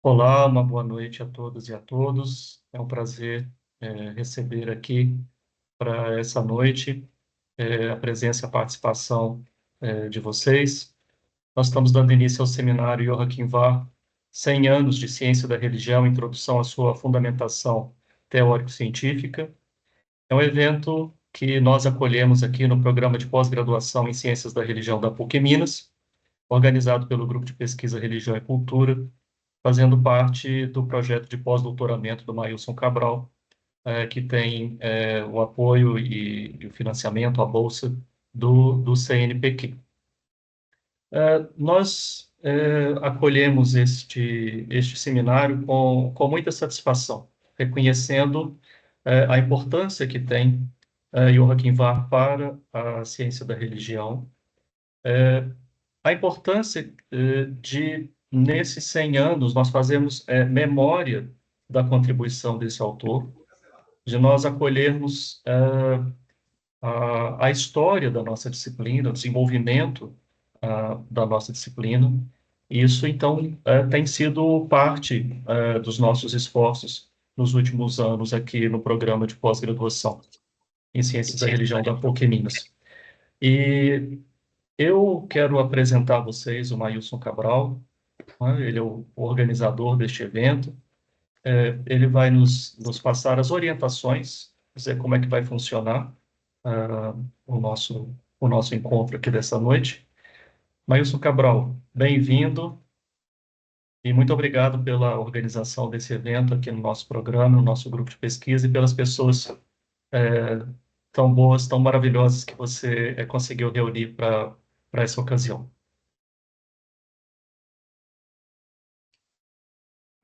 Olá, uma boa noite a todas e a todos. É um prazer receber aqui para essa noite a presença e a participação de vocês. Nós estamos dando início ao seminário Joachim Var, 100 anos de ciência da religião, introdução à sua fundamentação teórico-científica. É um evento que nós acolhemos aqui no programa de pós-graduação em Ciências da Religião da PUC Minas, organizado pelo Grupo de Pesquisa Religião e Cultura, fazendo parte do projeto de pós-doutoramento do Maílson Cabral, que tem o apoio e o financiamento, a bolsa do CNPq. Nós acolhemos este seminário com muita satisfação, reconhecendo a importância que tem Joachim Var para a ciência da religião, a importância de, nesses 100 anos, nós fazemos memória da contribuição desse autor, de nós acolhermos a história da nossa disciplina, o desenvolvimento da nossa disciplina. Isso, então, tem sido parte dos nossos esforços nos últimos anos aqui no programa de pós-graduação em Ciências da Religião da PUC Minas. E eu quero apresentar a vocês o Maílson Cabral, né? Ele é o organizador deste evento. Ele vai nos passar as orientações, dizer como é que vai funcionar o nosso encontro aqui dessa noite. Maílson Cabral, bem-vindo e muito obrigado pela organização desse evento aqui no nosso programa, no nosso grupo de pesquisa e pelas pessoas tão boas, tão maravilhosas que você conseguiu reunir para essa ocasião.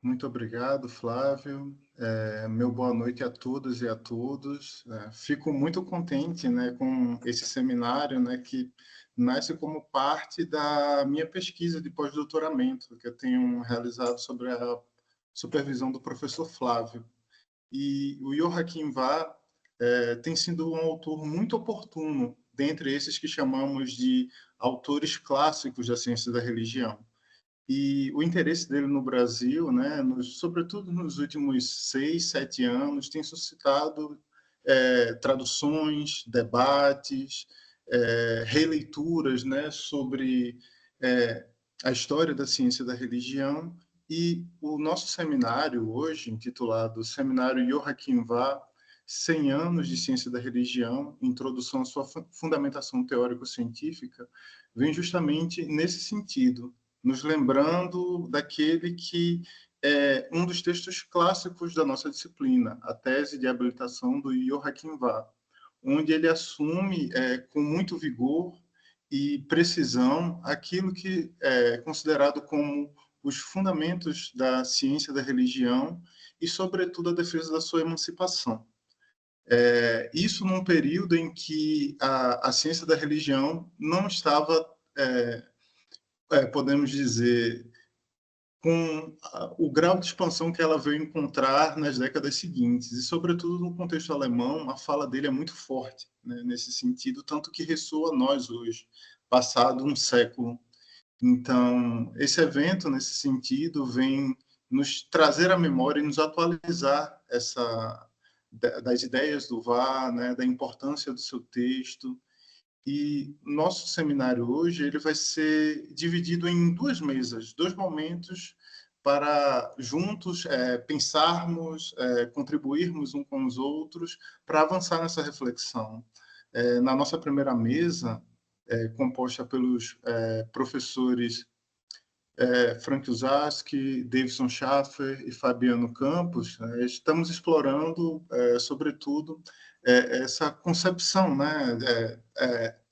Muito obrigado, Flávio. Meu boa noite a todas e a todos. Fico muito contente, né, com esse seminário, né, que nasce como parte da minha pesquisa de pós-doutoramento, que eu tenho realizado sobre a supervisão do professor Flávio. E o Joachim Var tem sido um autor muito oportuno, dentre esses que chamamos de autores clássicos da ciência da religião. E o interesse dele no Brasil, né, sobretudo nos últimos 6, 7 anos, tem suscitado traduções, debates, releituras, né, sobre a história da ciência da religião. E o nosso seminário hoje, intitulado Seminário Joachim Var, 100 anos de ciência da religião, introdução à sua fundamentação teórico-científica, vem justamente nesse sentido, nos lembrando daquele que é um dos textos clássicos da nossa disciplina, a tese de habilitação do Joachim Var, onde ele assume com muito vigor e precisão aquilo que é considerado como os fundamentos da ciência da religião e, sobretudo, a defesa da sua emancipação. Isso num período em que a ciência da religião não estava, podemos dizer, com o grau de expansão que ela veio encontrar nas décadas seguintes. E, sobretudo, no contexto alemão, a fala dele é muito forte, né, nesse sentido, tanto que ressoa a nós hoje, passado um século. Então, esse evento, nesse sentido, vem nos trazer à memória e nos atualizar das ideias do VAR, né, da importância do seu texto. E nosso seminário hoje ele vai ser dividido em duas mesas, dois momentos para juntos pensarmos, contribuirmos uns com os outros para avançar nessa reflexão. Na nossa primeira mesa, composta pelos professores Frank Uzaski, Davidson Schaffer e Fabiano Campos, estamos explorando, sobretudo, essa concepção, né,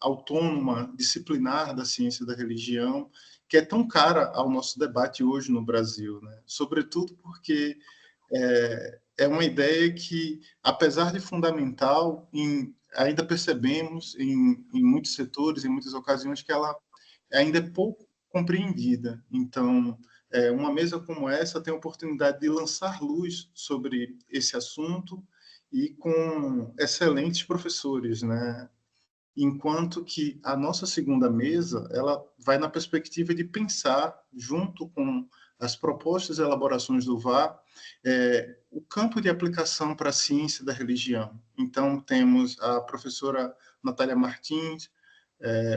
autônoma, disciplinar da ciência da religião, que é tão cara ao nosso debate hoje no Brasil, né? Sobretudo porque é uma ideia que, apesar de fundamental, ainda percebemos em muitos setores, em muitas ocasiões, que ela ainda é pouco compreendida. Então, uma mesa como essa tem a oportunidade de lançar luz sobre esse assunto e com excelentes professores, né? Enquanto que a nossa segunda mesa ela vai na perspectiva de pensar junto com as propostas e elaborações do VAR, o campo de aplicação para a ciência da religião. Então, temos a professora Natália Martins,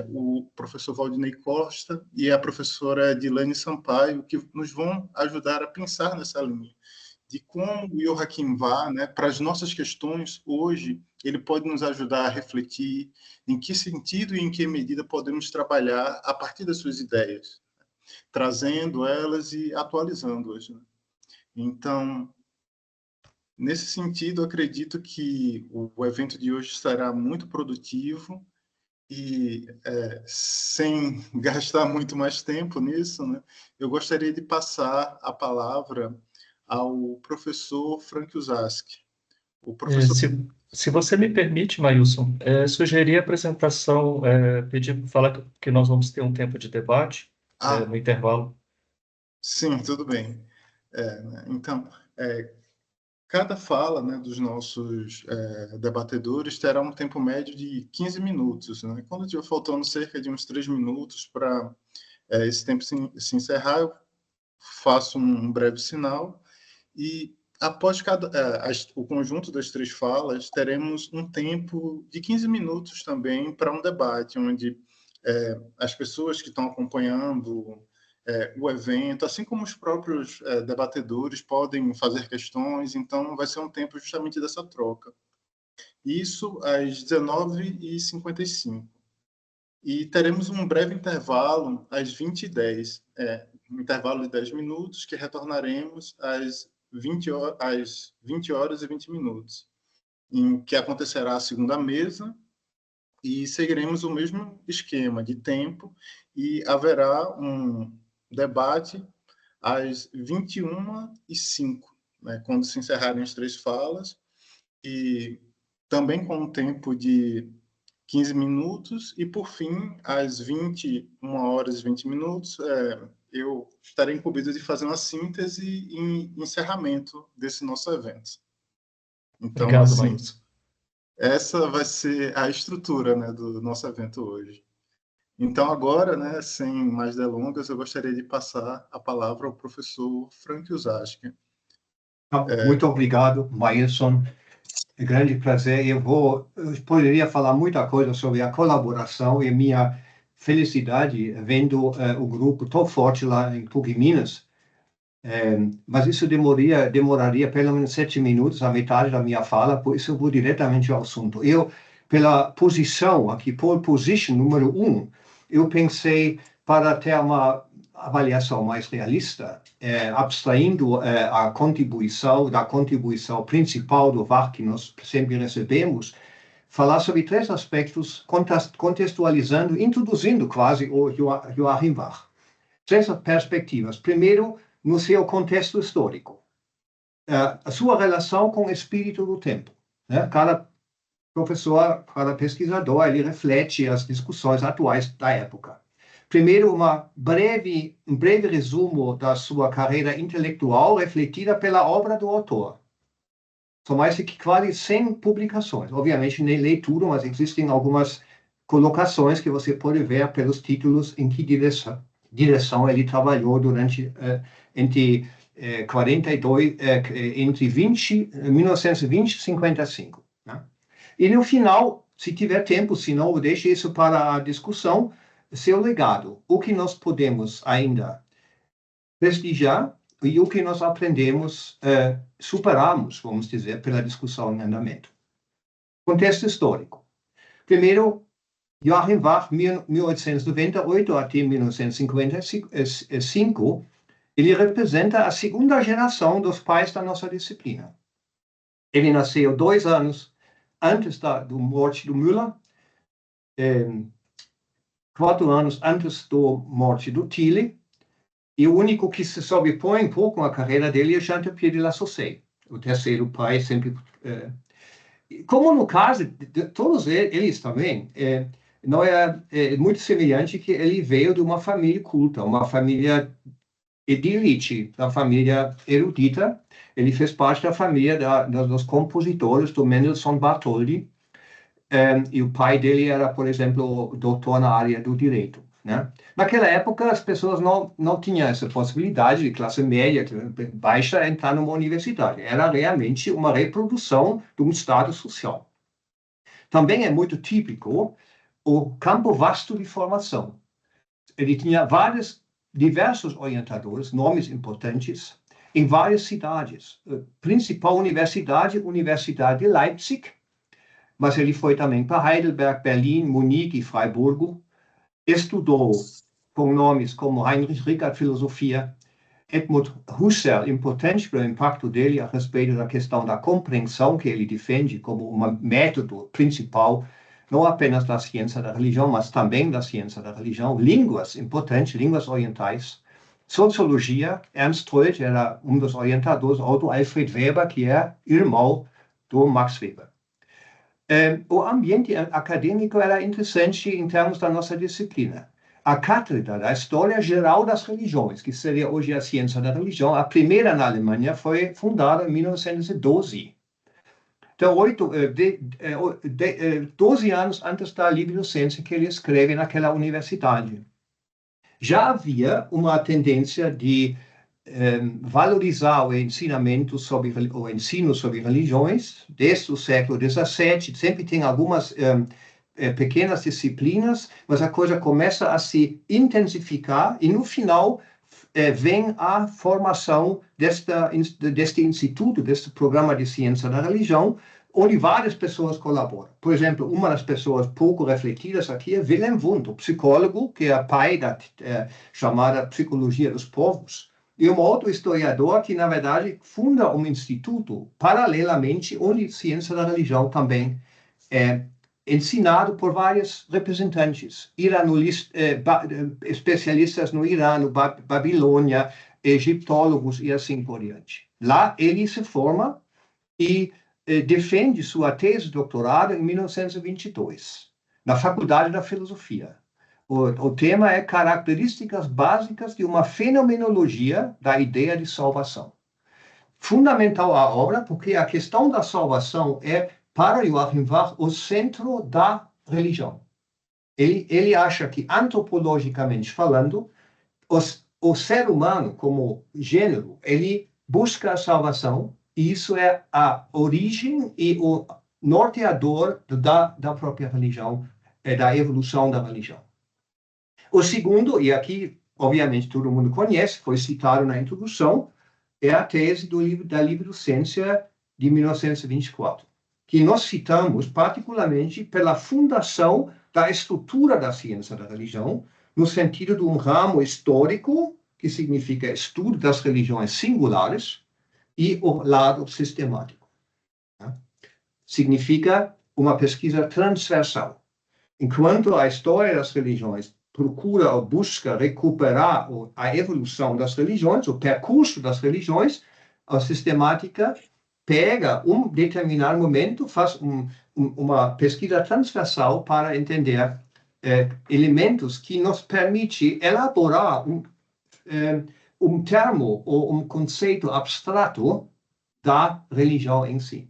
o professor Valdinei Costa e a professora Dilane Sampaio, que nos vão ajudar a pensar nessa linha, de como o Yohakim Vá, né, para as nossas questões hoje, ele pode nos ajudar a refletir em que sentido e em que medida podemos trabalhar a partir das suas ideias, trazendo elas e atualizando-as, né? Então, nesse sentido, acredito que o evento de hoje será muito produtivo e, sem gastar muito mais tempo nisso, né, eu gostaria de passar a palavra ao professor Frank Uzaski. O professor... Se você me permite, Mailson, sugerir a apresentação, pedir, falar que nós vamos ter um tempo de debate no intervalo. Sim, tudo bem. Né, então, cada fala, né, dos nossos debatedores terá um tempo médio de 15 minutos. Né? Quando estiver faltando cerca de uns 3 minutos para esse tempo se encerrar, eu faço um breve sinal e, após o conjunto das 3 falas, teremos um tempo de 15 minutos também para um debate, onde as pessoas que estão acompanhando o evento, assim como os próprios debatedores, podem fazer questões. Então, vai ser um tempo justamente dessa troca. Isso às 19h55. E teremos um breve intervalo às 20h10, um intervalo de 10 minutos, que retornaremos às 20h20, em que acontecerá a segunda mesa, e seguiremos o mesmo esquema de tempo, e haverá um debate às 21h05, né, quando se encerrarem as 3 falas, e também com um tempo de 15 minutos, e por fim, às 21h20, eu estarei incumbido de fazer uma síntese e encerramento desse nosso evento. Então, Obrigado, assim, Mailson. essa vai ser a estrutura, né, do nosso evento hoje. Então, agora, né, sem mais delongas, eu gostaria de passar a palavra ao professor Frank Uzaski. Muito obrigado, Mailson. É um grande prazer. Eu poderia falar muita coisa sobre a colaboração e minha felicidade vendo o grupo tão forte lá em PUC Minas. Mas isso demoraria pelo menos 7 minutos, a metade da minha fala, por isso eu vou diretamente ao assunto. Eu, pela posição aqui, pole position número 1, eu pensei para ter uma avaliação mais realista, abstraindo da contribuição principal do VAR que nós sempre recebemos, falar sobre 3 aspectos, contextualizando, introduzindo quase o Joachim VAR. 3 perspectivas. Primeiro, no seu contexto histórico, a sua relação com o espírito do tempo, né? Cada professor, cada pesquisador, ele reflete as discussões atuais da época. Primeiro, um breve resumo da sua carreira intelectual refletida pela obra do autor. São mais de quase 100 publicações. Obviamente, nem leio tudo, mas existem algumas colocações que você pode ver pelos títulos em que direção ele trabalhou durante entre 1920 e 55. Né? E no final, se tiver tempo, se não, deixe isso para a discussão, seu legado, o que nós podemos ainda prestigiar e o que nós aprendemos, superamos, vamos dizer, pela discussão em andamento. Contexto histórico. Primeiro, Joachim VAR, 1898 até 1955, ele representa a segunda geração dos pais da nossa disciplina. Ele nasceu 2 anos antes da morte do Müller, 4 anos antes da morte do Thiele, e o único que se sobrepõe um pouco à carreira dele é Jean-Pierre de La Saussaye, o terceiro pai, sempre... como no caso de todos eles também, não é muito semelhante que ele veio de uma família culta, uma família de elite, da família erudita. Ele fez parte da família dos compositores do Mendelssohn Bartholdy, e o pai dele era, por exemplo, doutor na área do direito. né? Naquela época, as pessoas não tinham essa possibilidade de classe média, baixa, entrar numa universidade. Era realmente uma reprodução de um estado social. Também é muito típico o campo vasto de formação. Ele tinha diversos orientadores, nomes importantes, em várias cidades. A principal universidade de Leipzig, mas ele foi também para Heidelberg, Berlim, Munique e Freiburgo. Estudou com nomes como Heinrich Rickert, filosofia, Edmund Husserl, importante pelo impacto dele a respeito da questão da compreensão que ele defende como um método principal, não apenas da ciência da religião, mas também da ciência da religião. Línguas, importante, línguas orientais. Sociologia, Ernst Troeltsch era um dos orientadores, Otto Alfred Weber, que é irmão do Max Weber. O ambiente acadêmico era interessante em termos da nossa disciplina. A cátedra da História Geral das Religiões, que seria hoje a ciência da religião, a primeira na Alemanha, foi fundada em 1912. Então, 12 anos antes da livre docência que ele escreve naquela universidade. Já havia uma tendência de valorizar o ensinamento o ensino sobre religiões, desde o século XVII, sempre tem algumas pequenas disciplinas, mas a coisa começa a se intensificar e no final vem a formação deste instituto, deste programa de ciência da religião, onde várias pessoas colaboram. Por exemplo, uma das pessoas pouco refletidas aqui é Wilhelm Wundt, o psicólogo, que é pai da chamada psicologia dos povos, e um outro historiador que, na verdade, funda um instituto paralelamente, onde ciência da religião também é ensinado por vários representantes, especialistas no Irã, no Babilônia, egiptólogos e assim por diante. Lá ele se forma e defende sua tese de doutorado em 1922, na Faculdade da Filosofia. O tema é características básicas de uma fenomenologia da ideia de salvação. Fundamental a obra, porque a questão da salvação é, para Joachim Bach, o centro da religião. Ele acha que, antropologicamente falando, o ser humano, como gênero, ele busca a salvação, e isso é a origem e o norteador da própria religião, da evolução da religião. O segundo, e aqui, obviamente, todo mundo conhece, foi citado na introdução, é a tese da livre docência de 1924, que nós citamos particularmente pela fundação da estrutura da ciência da religião, no sentido de um ramo histórico, que significa estudo das religiões singulares, e o lado sistemático. Significa uma pesquisa transversal. Enquanto a história das religiões procura ou busca recuperar a evolução das religiões, o percurso das religiões, a sistemática pega determinado momento, faz uma pesquisa transversal para entender elementos que nos permite elaborar um termo ou um conceito abstrato da religião em si.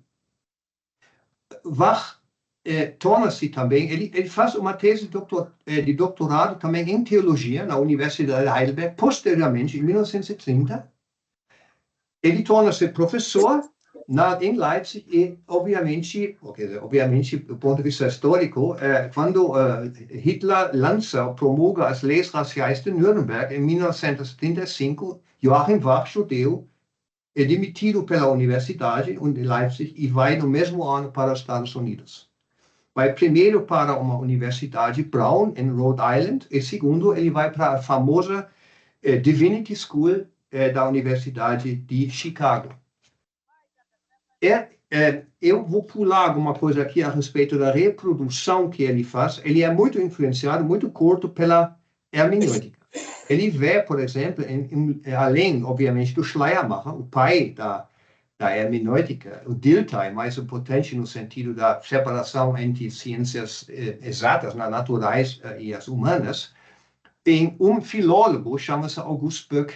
Bach torna-se também, ele faz uma tese de doutorado também em teologia na Universidade de Heidelberg, posteriormente, em 1930. Ele torna-se professor em Leipzig e, obviamente, do ponto de vista histórico, quando Hitler lança, promulga as leis raciais de Nuremberg em 1975, Joachim Bach, judeu, é demitido pela Universidade de Leipzig e vai no mesmo ano para os Estados Unidos. Vai primeiro para uma universidade Brown, em Rhode Island, e segundo, ele vai para a famosa Divinity School da Universidade de Chicago. Eu vou pular alguma coisa aqui a respeito da reprodução que ele faz. Ele é muito influenciado, muito curto pela hermenêutica. Ele vê, por exemplo, além, obviamente, do Schleiermacher, o pai da hermenêutica, o Dilthey, mais importante no sentido da separação entre ciências exatas, naturais e as humanas, tem um filólogo, chama-se August Böck,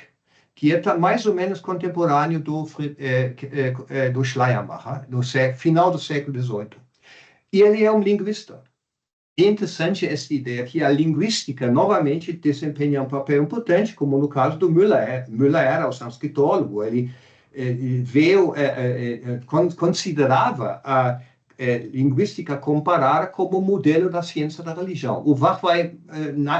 que é mais ou menos contemporâneo do Schleiermacher, no final do século XVIII. E ele é um linguista. É interessante essa ideia que a linguística, novamente, desempenha um papel importante, como no caso do Müller. Müller era o sânscritólogo, ele veio, considerava a linguística comparada como modelo da ciência da religião. O Bach vai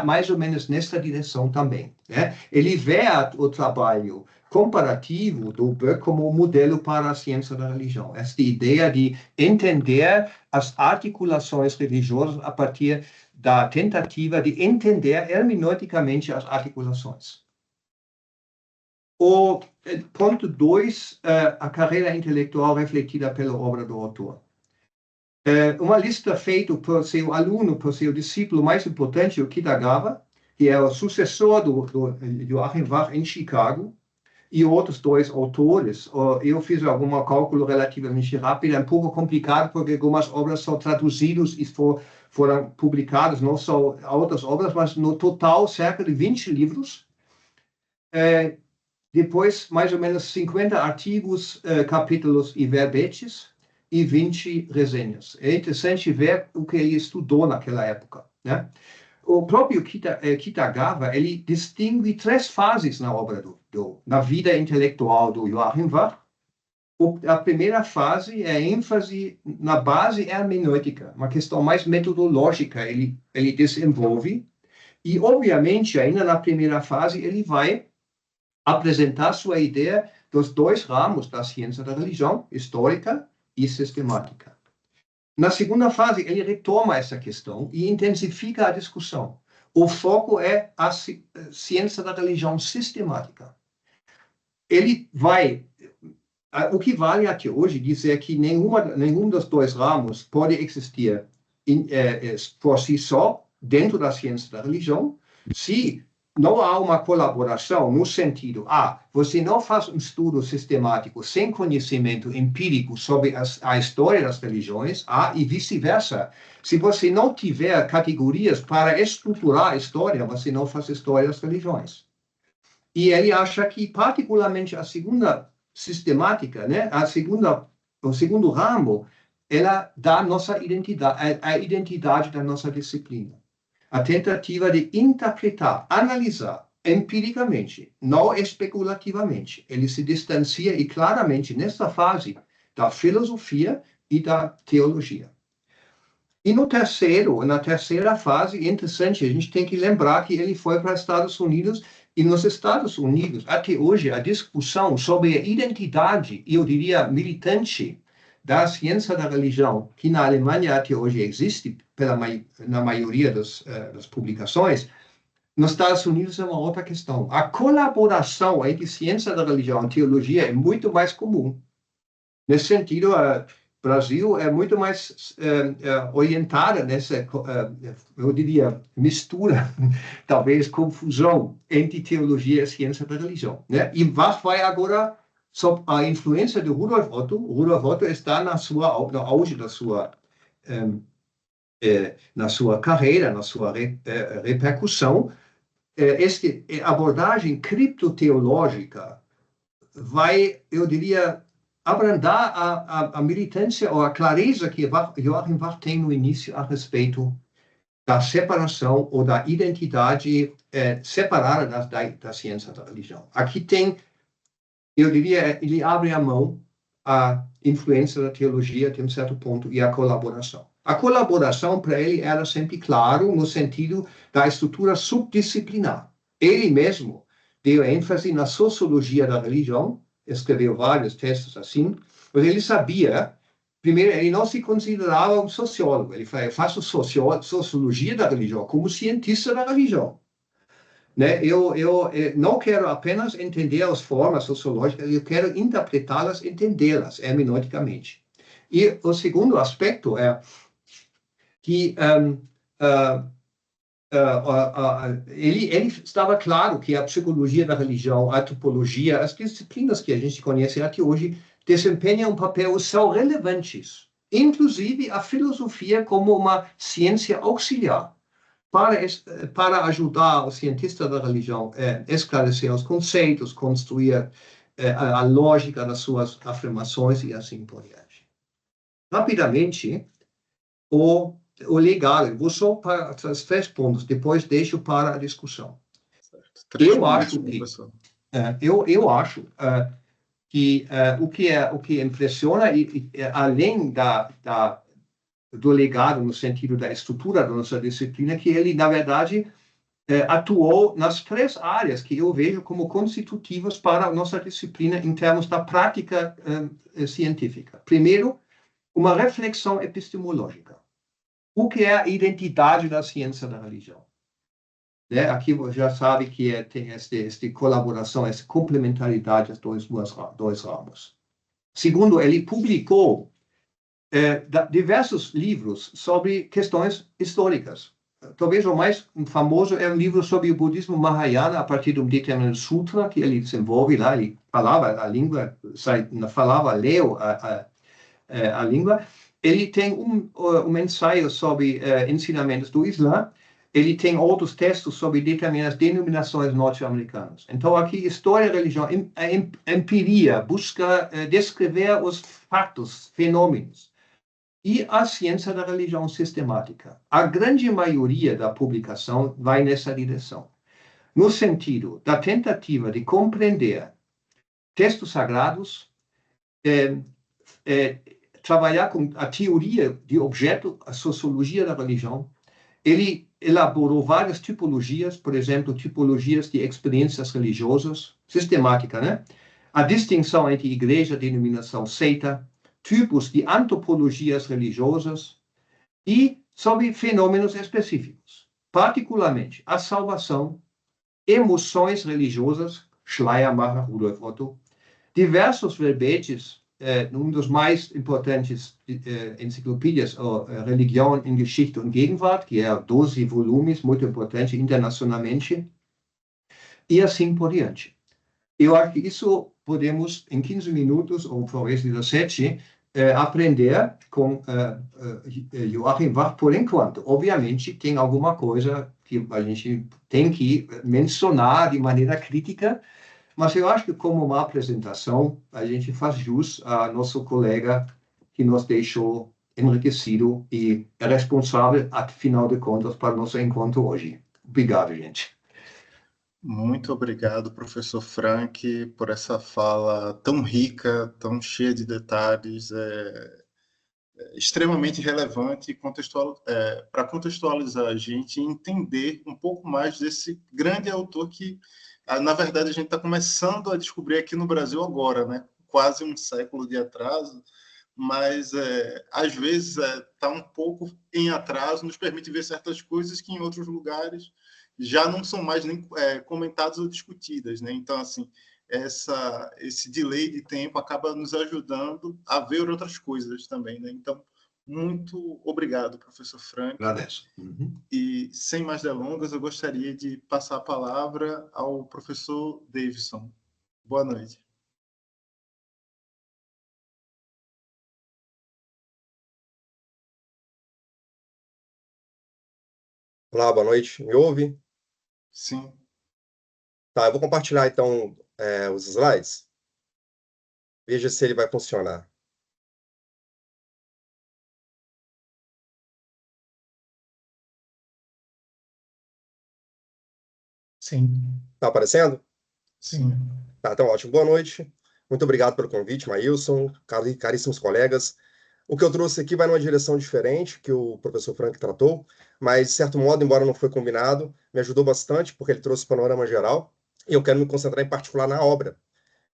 mais ou menos nessa direção também, né? Ele vê o trabalho comparativo do Böck como modelo para a ciência da religião. Esta ideia de entender as articulações religiosas a partir da tentativa de entender hermeneuticamente as articulações. O ponto 2, a carreira intelectual refletida pela obra do autor. Uma lista feita por seu aluno, por seu discípulo mais importante, o Kitagawa, que é o sucessor do Joachim Bach em Chicago, e outros 2 autores. Eu fiz algum cálculo relativamente rápido, é um pouco complicado, porque algumas obras são traduzidas e foram publicadas, não só outras obras, mas no total cerca de 20 livros. Depois, mais ou menos 50 artigos, capítulos e verbetes, e 20 resenhas. É interessante ver o que ele estudou naquela época, né? O próprio Kitagawa, ele distingue 3 fases na obra na vida intelectual do Joachim Bach. A primeira fase é a ênfase na base hermenêutica, uma questão mais metodológica ele desenvolve. E, obviamente, ainda na primeira fase, ele vai apresentar sua ideia dos 2 ramos da ciência da religião, histórica e sistemática. Na segunda fase, ele retoma essa questão e intensifica a discussão. O foco é a ciência da religião sistemática. Ele vai, o que vale até hoje, dizer que nenhum dos 2 ramos pode existir por si só, dentro da ciência da religião, se não há uma colaboração no sentido, você não faz um estudo sistemático sem conhecimento empírico sobre a história das religiões, e vice-versa. Se você não tiver categorias para estruturar a história, você não faz história das religiões. E ele acha que, particularmente, a segunda sistemática, né, o segundo ramo, ela dá nossa identidade, a identidade da nossa disciplina. A tentativa de interpretar, analisar empiricamente, não especulativamente. Ele se distancia e claramente nessa fase da filosofia e da teologia. E na terceira fase, é interessante, a gente tem que lembrar que ele foi para os Estados Unidos, e nos Estados Unidos, até hoje, a discussão sobre a identidade, eu diria, militante da ciência da religião, que na Alemanha até hoje existe, na maioria das publicações, nos Estados Unidos é uma outra questão. A colaboração entre ciência da religião e teologia é muito mais comum. Nesse sentido, o Brasil é muito mais orientada nessa, eu diria, mistura, talvez confusão entre teologia e ciência da religião, né? E Bach vai agora sob a influência de Rudolf Otto. Rudolf Otto está no auge da sua na sua carreira, na sua repercussão. Esta abordagem criptoteológica vai, eu diria, abrandar a militância ou a clareza que Joachim Bach tem no início a respeito da separação ou da identidade separada da ciência da religião. Aqui tem, eu diria, ele abre a mão à influência da teologia até um certo ponto e à colaboração. A colaboração para ele era sempre claro no sentido da estrutura subdisciplinar. Ele mesmo deu ênfase na sociologia da religião, escreveu vários textos assim, mas ele sabia, primeiro, ele não se considerava um sociólogo, ele falou, eu faço sociologia da religião como cientista da religião. Né? Eu não quero apenas entender as formas sociológicas, eu quero interpretá-las, entendê-las hermeneuticamente. E o segundo aspecto é que ele estava claro que a psicologia da religião, a antropologia, as disciplinas que a gente conhece até hoje, desempenham um papel, são relevantes, inclusive a filosofia como uma ciência auxiliar, para ajudar o cientista da religião a esclarecer os conceitos, construir a lógica das suas afirmações e assim por diante. Rapidamente, o o legado. Vou só para os 3 pontos, depois deixo para a discussão. Eu acho que, eu acho que o que impressiona, além do legado no sentido da estrutura da nossa disciplina, que ele, na verdade, atuou nas 3 áreas que eu vejo como constitutivas para a nossa disciplina em termos da prática científica. Primeiro, uma reflexão epistemológica. O que é a identidade da ciência da religião? Aqui você já sabe que tem esta colaboração, essa complementaridade dos dois ramos. Segundo, ele publicou diversos livros sobre questões históricas. Talvez o mais famoso é um livro sobre o budismo Mahayana, a partir de um determinado sutra que ele desenvolve lá. Ele falava a língua, leu a língua. Ele tem um ensaio sobre ensinamentos do Islã. Ele tem outros textos sobre determinadas denominações norte-americanas. Então, aqui, história e religião, empiria, busca descrever os fatos, fenômenos. E a ciência da religião sistemática. A grande maioria da publicação vai nessa direção, no sentido da tentativa de compreender textos sagrados, trabalhar com a teoria de objeto, a sociologia da religião. Ele elaborou várias tipologias, por exemplo, tipologias de experiências religiosas, sistemática, né? A distinção entre igreja, denominação, seita, tipos de antropologias religiosas e sobre fenômenos específicos, particularmente a salvação, emoções religiosas, Schleiermacher, Rudolf Otto, diversos verbetes, um dos mais importantes enciclopédias, Religião em Geschichte und Gegenwart, que é 12 volumes, muito importante internacionalmente, e assim por diante. Eu acho que isso podemos, em 15 minutos, ou talvez 17, aprender com Joachim Bach por enquanto. Obviamente, tem alguma coisa que a gente tem que mencionar de maneira crítica, mas eu acho que como uma apresentação, a gente faz jus a nosso colega que nos deixou enriquecido e é responsável, afinal de contas, para o nosso encontro hoje. Obrigado, gente. Muito obrigado, professor Frank, por essa fala tão rica, tão cheia de detalhes, extremamente relevante para contextualizar a gente e entender um pouco mais desse grande autor que, na verdade, a gente está começando a descobrir aqui no Brasil agora, né? Quase um século de atraso, mas às vezes está um pouco em atraso, nos permite ver certas coisas que em outros lugares já não são mais nem comentadas ou discutidas, né? Então, assim, esse delay de tempo acaba nos ajudando a ver outras coisas também, né? Então, muito obrigado, professor Frank. Agradeço. Uhum. E, sem mais delongas, eu gostaria de passar a palavra ao professor Davidson. Boa noite. Olá, boa noite. Me ouve? Sim. Tá, eu vou compartilhar, então, os slides. Veja se ele vai funcionar. Sim. Tá aparecendo? Sim. Tá, então, ótimo. Boa noite. Muito obrigado pelo convite, Maílson, caríssimos colegas. O que eu trouxe aqui vai numa direção diferente que o professor Frank tratou, mas, de certo modo, embora não foi combinado, me ajudou bastante, porque ele trouxe o panorama geral, e eu quero me concentrar em particular na obra.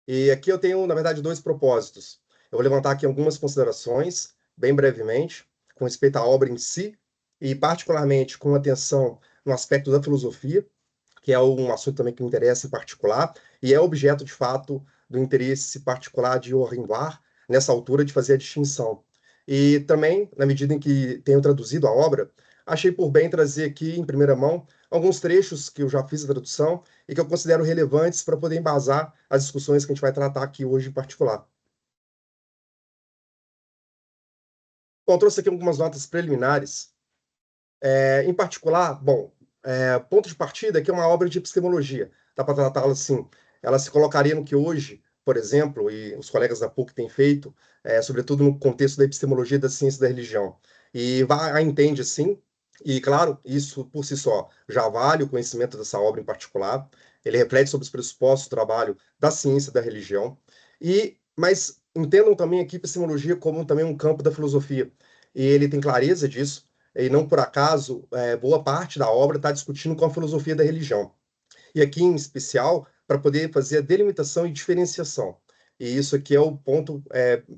E aqui eu tenho, na verdade, 2 propósitos. Eu vou levantar aqui algumas considerações, bem brevemente, com respeito à obra em si, e particularmente com atenção no aspecto da filosofia, que é um assunto também que me interessa em particular, e é objeto, de fato, do interesse particular de Joachim Bach, nessa altura, de fazer a distinção. E também, na medida em que tenho traduzido a obra, achei por bem trazer aqui, em primeira mão, alguns trechos que eu já fiz a tradução e que eu considero relevantes para poder embasar as discussões que a gente vai tratar aqui hoje em particular. Bom, trouxe aqui algumas notas preliminares. Em particular, bom, ponto de partida é que é uma obra de epistemologia. Dá para tratá-la assim. Ela se colocaria no que hoje, por exemplo, e os colegas da PUC têm feito, sobretudo no contexto da epistemologia da ciência da religião. e a entende assim, e claro, isso por si só já vale o conhecimento dessa obra em particular. Ele reflete sobre os pressupostos do trabalho da ciência e da religião, mas entendam também aqui a epistemologia como também um campo da filosofia, e ele tem clareza disso, e não por acaso, boa parte da obra está discutindo com a filosofia da religião. E aqui, em especial, para poder fazer a delimitação e diferenciação. E isso aqui é o ponto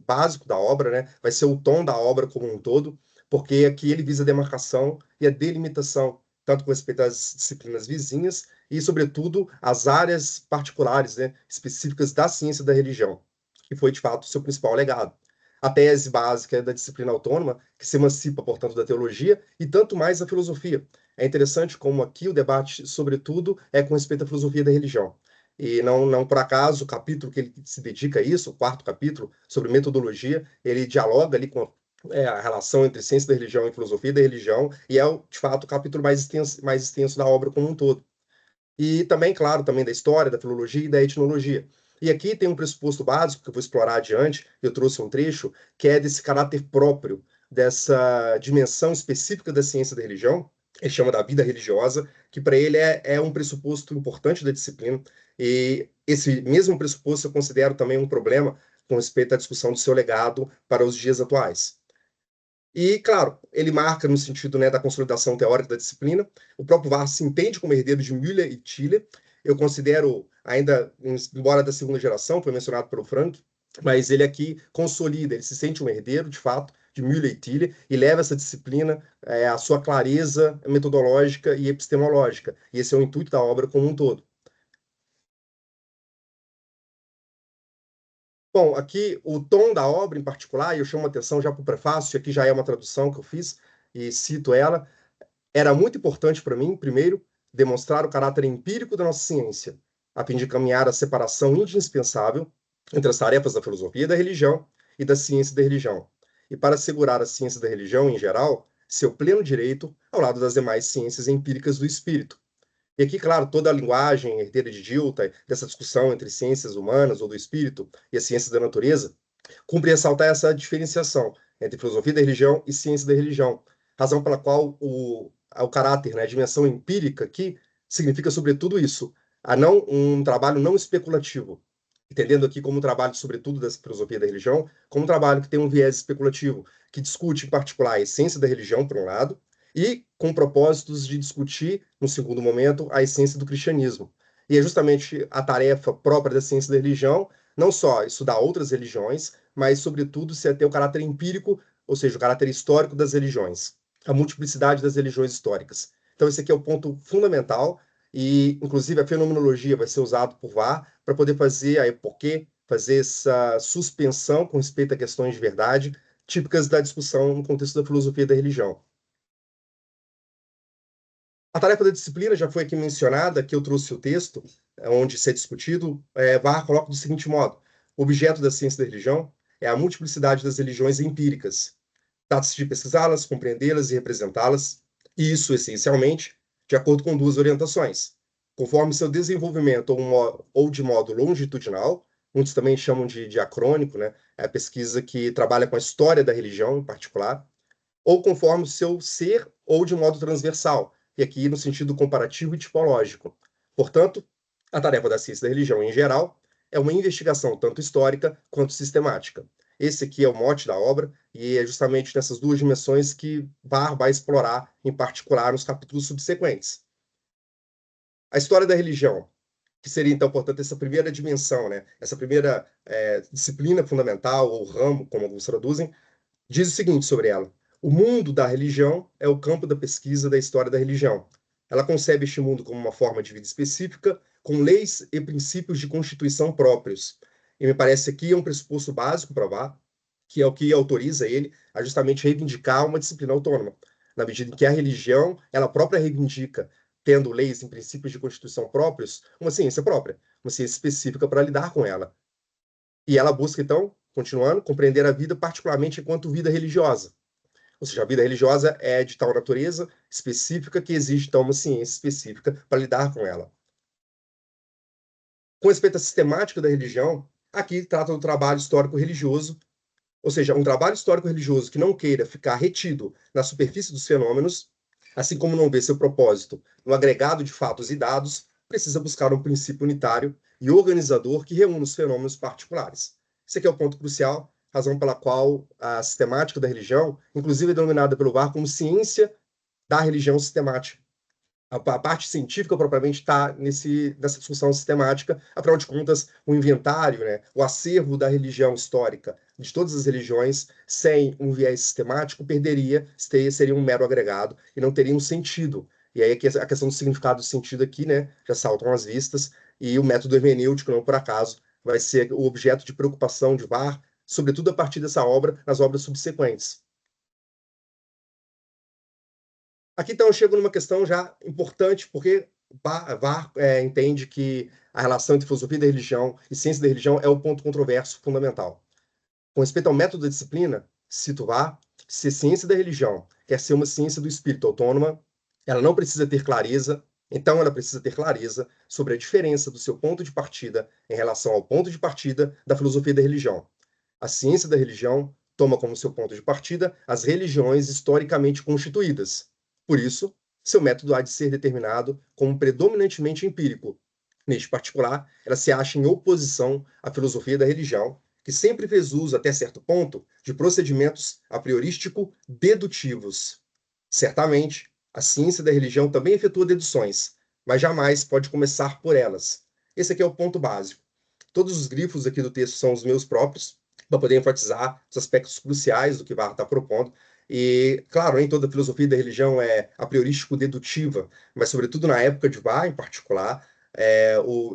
básico da obra, né? Vai ser o tom da obra como um todo, porque aqui ele visa a demarcação e a delimitação, tanto com respeito às disciplinas vizinhas e, sobretudo, às áreas particulares, né, específicas da ciência da religião, que foi, de fato, o seu principal legado. A tese básica é da disciplina autônoma, que se emancipa, portanto, da teologia, e tanto mais a filosofia. É interessante como aqui o debate, sobretudo, é com respeito à filosofia da religião. E não por acaso, o capítulo que ele se dedica a isso, o quarto capítulo, sobre metodologia, ele dialoga ali com a relação entre ciência da religião e filosofia da religião, e é, de fato, o capítulo mais extenso da obra como um todo. E também, claro, também da história, da filologia e da etnologia. E aqui tem um pressuposto básico que eu vou explorar adiante, eu trouxe um trecho, que é desse caráter próprio, dessa dimensão específica da ciência da religião, ele chama da vida religiosa, que para ele é um pressuposto importante da disciplina, e esse mesmo pressuposto eu considero também um problema com respeito à discussão do seu legado para os dias atuais. E, claro, ele marca no sentido, né, da consolidação teórica da disciplina. O próprio Varro se entende como herdeiro de Müller e Tiller. Eu considero, ainda, embora da segunda geração, foi mencionado pelo Frank, mas ele aqui consolida, ele se sente um herdeiro, de fato, de Müller e Tiller, e leva essa disciplina à sua clareza metodológica e epistemológica. E esse é o intuito da obra como um todo. Bom, aqui o tom da obra em particular, e eu chamo a atenção já para o prefácio, aqui já é uma tradução que eu fiz, e cito ela, era muito importante para mim, primeiro, demonstrar o caráter empírico da nossa ciência, a fim de caminhar a separação indispensável entre as tarefas da filosofia e da religião e da ciência da religião, e para assegurar a ciência da religião, em geral, seu pleno direito ao lado das demais ciências empíricas do espírito. E aqui, claro, toda a linguagem herdeira de Dilthey, dessa discussão entre ciências humanas ou do espírito e as ciências da natureza, cumpre ressaltar essa diferenciação entre filosofia da religião e ciência da religião, razão pela qual o caráter, né, a dimensão empírica aqui significa sobretudo isso, um trabalho não especulativo, entendendo aqui como um trabalho, sobretudo, da filosofia da religião, como um trabalho que tem um viés especulativo, que discute, em particular, a essência da religião, por um lado, e com propósitos de discutir, no segundo momento, a essência do cristianismo. E é justamente a tarefa própria da ciência da religião, não só estudar outras religiões, mas, sobretudo, se ter o caráter empírico, ou seja, o caráter histórico das religiões, a multiplicidade das religiões históricas. Então, esse aqui é o ponto fundamental, e, inclusive, a fenomenologia vai ser usado por Varro para poder fazer a epoquê, fazer essa suspensão com respeito a questões de verdade, típicas da discussão no contexto da filosofia da religião. A tarefa da disciplina já foi aqui mencionada, que eu trouxe o texto, onde se é discutido. Varro coloca do seguinte modo: o objeto da ciência da religião é a multiplicidade das religiões empíricas. Trata-se de pesquisá-las, compreendê-las e representá-las, e isso, essencialmente, de acordo com duas orientações. Conforme seu desenvolvimento ou de modo longitudinal, muitos também chamam de diacrônico, né? É a pesquisa que trabalha com a história da religião em particular, ou conforme o seu ser ou de modo transversal, e aqui no sentido comparativo e tipológico. Portanto, a tarefa da ciência da religião, em geral, é uma investigação tanto histórica quanto sistemática. Esse aqui é o mote da obra, e é justamente nessas duas dimensões que Varro vai explorar, em particular, nos capítulos subsequentes. A história da religião, que seria, então, portanto, essa primeira dimensão, né? Essa primeira disciplina fundamental, ou ramo, como alguns traduzem, diz o seguinte sobre ela: o mundo da religião é o campo da pesquisa da história da religião. Ela concebe este mundo como uma forma de vida específica, com leis e princípios de constituição próprios. E me parece aqui um pressuposto básico para Varro, que é o que autoriza ele a justamente reivindicar uma disciplina autônoma, na medida em que a religião, ela própria reivindica, tendo leis e princípios de constituição próprios, uma ciência própria, uma ciência específica para lidar com ela. E ela busca, então, continuando, compreender a vida particularmente enquanto vida religiosa. Ou seja, a vida religiosa é de tal natureza específica que exige, então, uma ciência específica para lidar com ela. Com respeito à sistemática da religião, aqui trata do trabalho histórico-religioso, Ou seja, um trabalho histórico-religioso que não queira ficar retido na superfície dos fenômenos, assim como não vê seu propósito no agregado de fatos e dados, precisa buscar um princípio unitário e organizador que reúna os fenômenos particulares. Esse aqui é o ponto crucial, razão pela qual a sistemática da religião, inclusive é denominada pelo VAR como ciência da religião sistemática. A parte científica propriamente está nessa discussão sistemática, afinal de contas, o inventário, né, o acervo da religião histórica, de todas as religiões, sem um viés sistemático, seria um mero agregado e não teria um sentido. E aí a questão do significado do sentido aqui, né, já saltam às vistas, e o método hermenêutico, não por acaso, vai ser o objeto de preocupação de VAR, sobretudo a partir dessa obra, nas obras subsequentes. Aqui, então, eu chego numa questão já importante, porque VAR entende que a relação entre filosofia da religião e ciência da religião é o ponto controverso fundamental. Com respeito ao método da disciplina, cito VAR, se a ciência da religião quer ser uma ciência do espírito autônoma, ela não precisa ter clareza, então ela precisa ter clareza sobre a diferença do seu ponto de partida em relação ao ponto de partida da filosofia da religião. A ciência da religião toma como seu ponto de partida as religiões historicamente constituídas. Por isso, seu método há de ser determinado como predominantemente empírico. Neste particular, ela se acha em oposição à filosofia da religião, que sempre fez uso, até certo ponto, de procedimentos a priorístico-dedutivos. Certamente, a ciência da religião também efetua deduções, mas jamais pode começar por elas. Esse aqui é o ponto básico. Todos os grifos aqui do texto são os meus próprios, para poder enfatizar os aspectos cruciais do que VAR está propondo. E, claro, nem toda a filosofia da religião é a priorístico-dedutiva, mas, sobretudo, na época de VAR, em particular,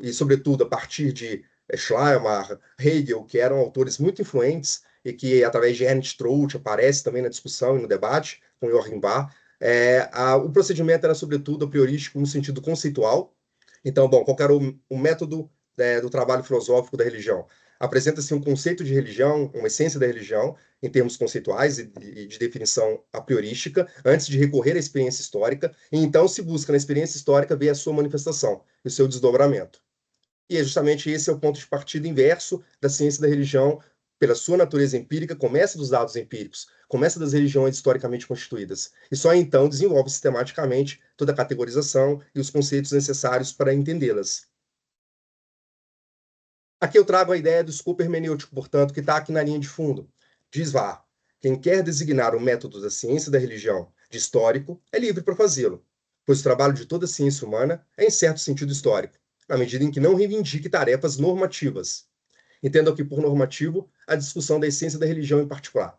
e, sobretudo, a partir de Schleiermacher, Hegel, que eram autores muito influentes e que, através de Ernst Troeltsch, aparece também na discussão e no debate com Joachim VAR, o procedimento era, sobretudo, a priorístico no sentido conceitual. Então, bom, qual era o método do trabalho filosófico da religião? Apresenta-se um conceito de religião, uma essência da religião, em termos conceituais e de definição a priorística, antes de recorrer à experiência histórica, e então se busca na experiência histórica ver a sua manifestação e o seu desdobramento. E é justamente esse é o ponto de partida inverso da ciência da religião, pela sua natureza empírica, começa dos dados empíricos, começa das religiões historicamente constituídas, e só então desenvolve sistematicamente toda a categorização e os conceitos necessários para entendê-las. Aqui eu trago a ideia do escopo hermenêutico, portanto, que está aqui na linha de fundo. Diz VAR, quem quer designar o método da ciência da religião de histórico é livre para fazê-lo, pois o trabalho de toda ciência humana é em certo sentido histórico, na medida em que não reivindique tarefas normativas. Entendo aqui por normativo a discussão da essência da religião em particular,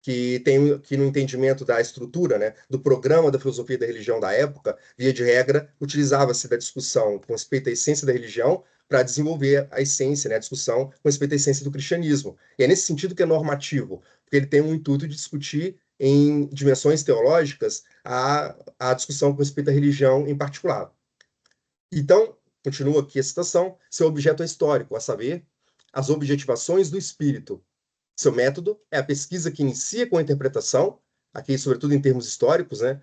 que no entendimento da estrutura, né, do programa da filosofia da religião da época, via de regra, utilizava-se da discussão com respeito à essência da religião para desenvolver a essência, né, a discussão com respeito à essência do cristianismo. E é nesse sentido que é normativo, porque ele tem um intuito de discutir em dimensões teológicas a discussão com respeito à religião em particular. Então, continua aqui a citação, seu objeto é histórico, a saber, as objetivações do espírito. Seu método é a pesquisa que inicia com a interpretação, aqui sobretudo em termos históricos, né?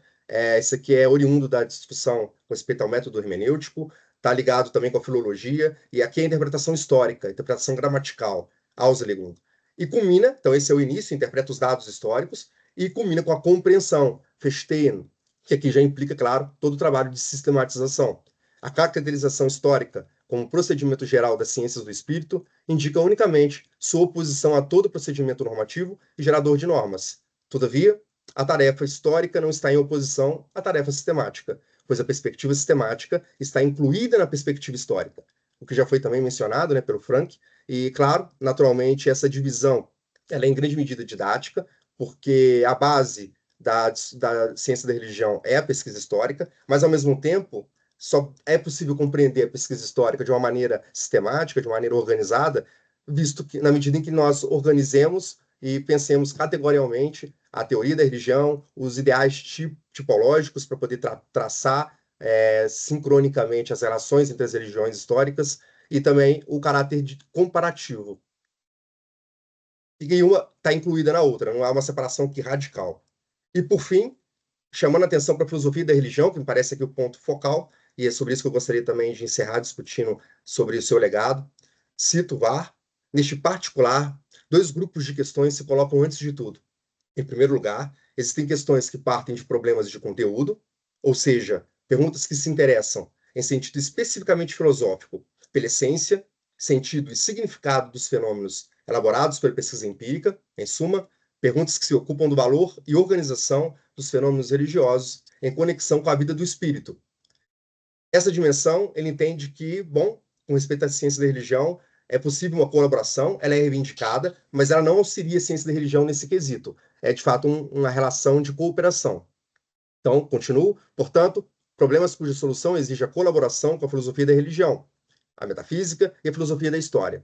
Isso aqui é oriundo da discussão com respeito ao método hermenêutico, está ligado também com a filologia, e aqui é a interpretação histórica, a interpretação gramatical, Auslegung. E culmina, então esse é o início, interpreta os dados históricos, e culmina com a compreensão, Verstehen, que aqui já implica, claro, todo o trabalho de sistematização. A caracterização histórica como procedimento geral das ciências do espírito indica unicamente sua oposição a todo procedimento normativo e gerador de normas. Todavia, a tarefa histórica não está em oposição à tarefa sistemática, pois a perspectiva sistemática está incluída na perspectiva histórica, o que já foi também mencionado, né, pelo Frank, e, claro, naturalmente, essa divisão ela é em grande medida didática, porque a base da ciência da religião é a pesquisa histórica, mas, ao mesmo tempo, só é possível compreender a pesquisa histórica de uma maneira sistemática, de uma maneira organizada, visto que, na medida em que nós organizemos e pensemos categorialmente a teoria da religião, os ideais tipológicos para poder traçar sincronicamente as relações entre as religiões históricas e também o caráter comparativo. E uma está incluída na outra, não há uma separação aqui radical. E, por fim, chamando a atenção para a filosofia da religião, que me parece aqui o ponto focal, e é sobre isso que eu gostaria também de encerrar discutindo sobre o seu legado. Cito VAR, neste particular, dois grupos de questões se colocam antes de tudo. Em primeiro lugar, existem questões que partem de problemas de conteúdo, ou seja, perguntas que se interessam em sentido especificamente filosófico pela essência, sentido e significado dos fenômenos elaborados pela pesquisa empírica, em suma, perguntas que se ocupam do valor e organização dos fenômenos religiosos em conexão com a vida do espírito. Essa dimensão, ele entende que, bom, com respeito à ciência da religião, é possível uma colaboração, ela é reivindicada, mas ela não auxilia a ciência da religião nesse quesito. É, de fato, uma relação de cooperação. Então, continuo. Portanto, problemas cuja solução exige a colaboração com a filosofia da religião, a metafísica e a filosofia da história.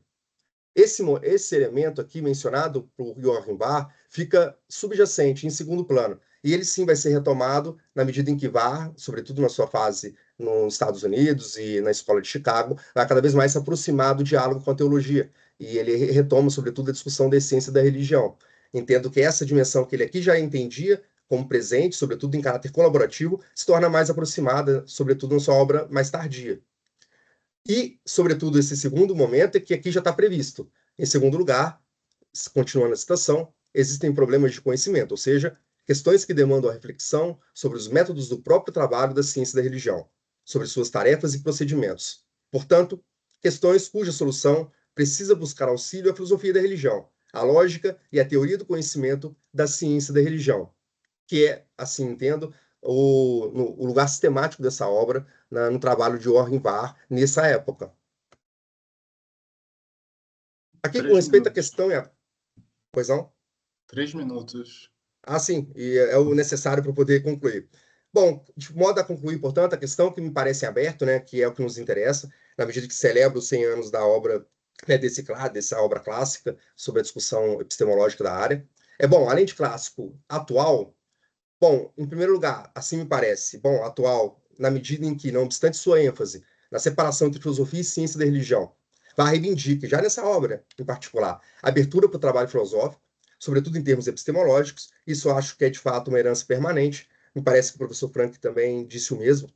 Esse elemento aqui mencionado por Joachim Barr fica subjacente, em segundo plano, e ele sim vai ser retomado na medida em que Barr, sobretudo na sua fase nos Estados Unidos e na Escola de Chicago, vai cada vez mais se aproximar do diálogo com a teologia, e ele retoma, sobretudo, a discussão da essência da religião. Entendo que essa dimensão que ele aqui já entendia como presente, sobretudo em caráter colaborativo, se torna mais aproximada, sobretudo na sua obra mais tardia. E, sobretudo, esse segundo momento é que aqui já está previsto. Em segundo lugar, continuando a citação, existem problemas de conhecimento, ou seja, questões que demandam a reflexão sobre os métodos do próprio trabalho da ciência da religião, sobre suas tarefas e procedimentos. Portanto, questões cuja solução precisa buscar auxílio à filosofia da religião, à lógica e à teoria do conhecimento da ciência da religião, que é, assim entendo, o lugar sistemático dessa obra no trabalho de Joachim Barr nessa época. Aqui, com respeito à questão... Pois não? 3 minutos. Ah, sim, e é o necessário para poder concluir. Bom, de modo a concluir, portanto, a questão que me parece em aberto, né, que é o que nos interessa, na medida que celebra os 100 anos da obra, né, dessa obra clássica, sobre a discussão epistemológica da área. Bom, além de clássico, atual. Bom, em primeiro lugar, assim me parece, bom, atual, na medida em que, não obstante sua ênfase na separação entre filosofia e ciência da religião, vai reivindicar, já nessa obra em particular, a abertura para o trabalho filosófico, sobretudo em termos epistemológicos. Isso eu acho que é, de fato, uma herança permanente. Me parece que o professor Frank também disse o mesmo.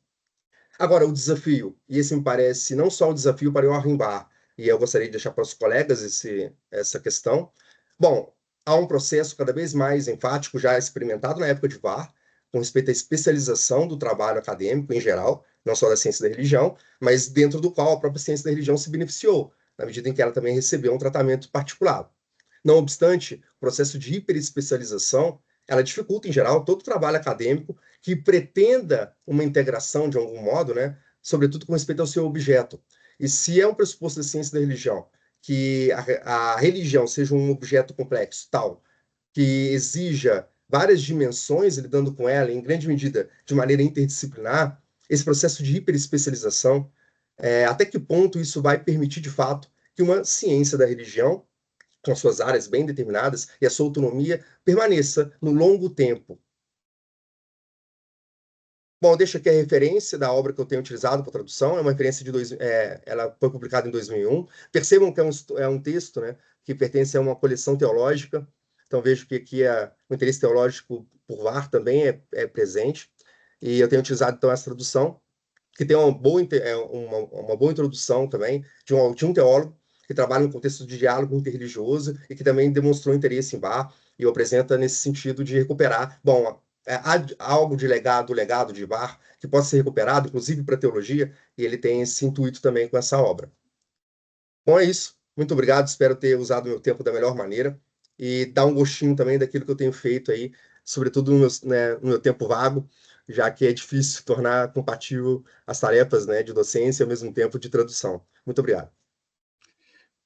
Agora, o desafio, e esse me parece não só um desafio para Joachim Barr, e eu gostaria de deixar para os colegas essa questão. Bom, há um processo cada vez mais enfático, já experimentado na época de Barr, com respeito à especialização do trabalho acadêmico em geral, não só da ciência da religião, mas dentro do qual a própria ciência da religião se beneficiou, na medida em que ela também recebeu um tratamento particular. Não obstante, o processo de hiperespecialização, ela dificulta, em geral, todo o trabalho acadêmico que pretenda uma integração, de algum modo, né, sobretudo com respeito ao seu objeto. E se é um pressuposto da ciência da religião que a religião seja um objeto complexo, tal, que exija várias dimensões, lidando com ela, em grande medida, de maneira interdisciplinar, esse processo de hiperespecialização, até que ponto isso vai permitir, de fato, que uma ciência da religião, com suas áreas bem determinadas e a sua autonomia, permaneça no longo tempo. Bom, deixo aqui a referência da obra que eu tenho utilizado para tradução, é uma referência ela foi publicada em 2001. Percebam que é um texto, né, que pertence a uma coleção teológica, então vejo que aqui o interesse teológico por Barr também é presente, e eu tenho utilizado então essa tradução, que tem uma boa introdução também de um teólogo que trabalha no contexto de diálogo interreligioso e que também demonstrou interesse em Barr e o apresenta nesse sentido de recuperar, bom, há algo de legado de Barr que possa ser recuperado, inclusive para a teologia, e ele tem esse intuito também com essa obra. Bom, é isso. Muito obrigado, espero ter usado o meu tempo da melhor maneira e dar um gostinho também daquilo que eu tenho feito aí, sobretudo no meu tempo vago, já que é difícil tornar compatível as tarefas, né, de docência e, ao mesmo tempo, de tradução. Muito obrigado.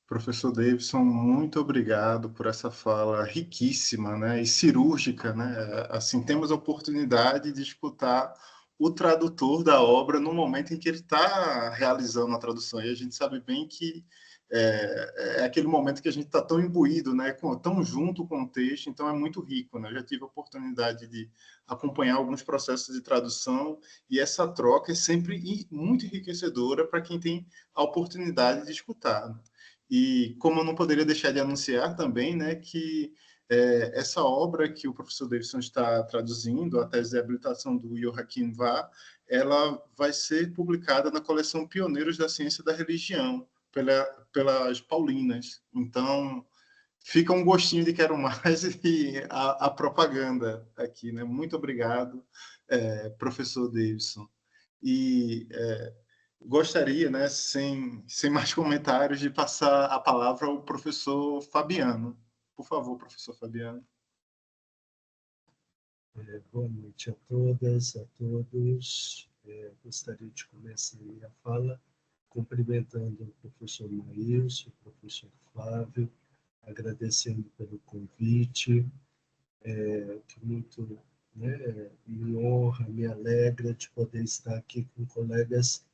Professor Davidson, muito obrigado por essa fala riquíssima, né, e cirúrgica, né? Assim, temos a oportunidade de escutar o tradutor da obra no momento em que ele está realizando a tradução. E a gente sabe bem que é aquele momento que a gente está tão imbuído, né, tão junto com o texto, então é muito rico, né? Eu já tive a oportunidade de acompanhar alguns processos de tradução e essa troca é sempre muito enriquecedora para quem tem a oportunidade de escutar, né? E como eu não poderia deixar de anunciar também, né, que essa obra que o professor Davidson está traduzindo, a tese de habilitação do Joachim Barr, ela vai ser publicada na coleção Pioneiros da Ciência da Religião, pelas Paulinas. Então, fica um gostinho de quero mais e a propaganda aqui, né? Muito obrigado, professor Davidson. E gostaria, né, sem mais comentários, de passar a palavra ao professor Fabiano. Por favor, professor Fabiano. Boa noite a todas, a todos. Gostaria de começar a fala cumprimentando o professor Maílson, o professor Flávio, agradecendo pelo convite, que muito, né, me honra, me alegra de poder estar aqui com colegas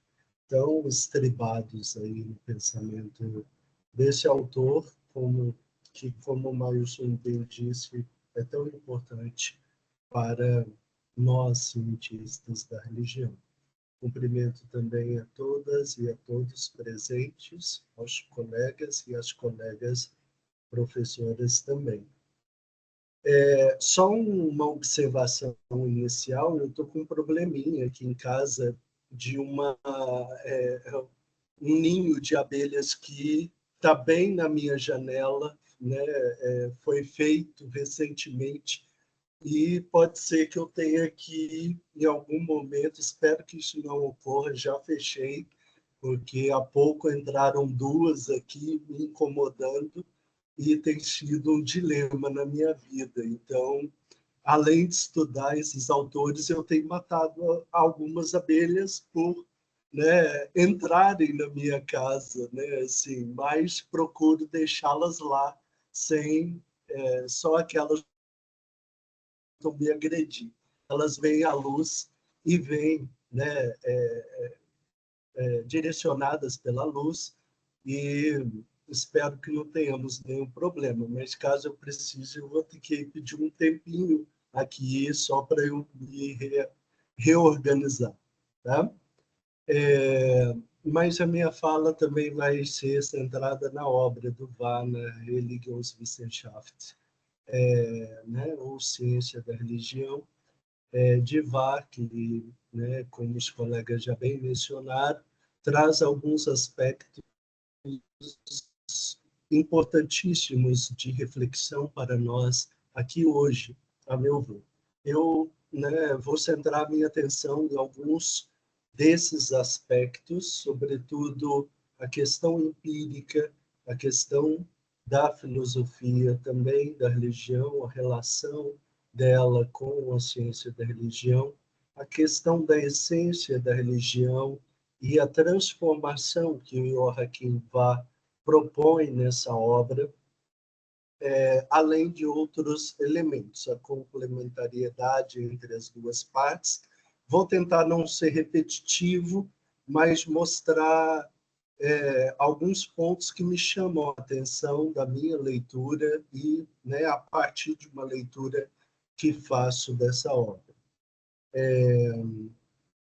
tão estribados aí no pensamento desse autor, como o Maílson bem disse, é tão importante para nós, cientistas da religião. Cumprimento também a todas e a todos presentes, aos colegas e às colegas professoras também. Só uma observação inicial, eu estou com um probleminha aqui em casa de um ninho de abelhas que está bem na minha janela, né? Foi feito recentemente e pode ser que eu tenha que, em algum momento, espero que isso não ocorra, já fechei, porque há pouco entraram duas aqui me incomodando e tem sido um dilema na minha vida. Então, além de estudar esses autores, eu tenho matado algumas abelhas por, né, entrarem na minha casa, né, assim, mas procuro deixá-las lá, sem só aquelas que me agredir. Elas veem à luz e vêm, né, direcionadas pela luz, e espero que não tenhamos nenhum problema, mas caso eu precise, eu vou ter que pedir um tempinho aqui só para eu me reorganizar, tá? Mas a minha fala também vai ser centrada na obra do Warner, Religionswissenschaft, né, ou Ciência da Religião, de Warner, que, né, como os colegas já bem mencionaram, traz alguns aspectos importantíssimos de reflexão para nós aqui hoje, a meu ver. Eu, né, vou centrar minha atenção em alguns desses aspectos, sobretudo a questão empírica, a questão da filosofia, também da religião, a relação dela com a ciência da religião, a questão da essência da religião e a transformação que o Joachim Vah propõe nessa obra, além de outros elementos, a complementariedade entre as duas partes. Vou tentar não ser repetitivo, mas mostrar alguns pontos que me chamam a atenção da minha leitura e, né, a partir de uma leitura que faço dessa obra.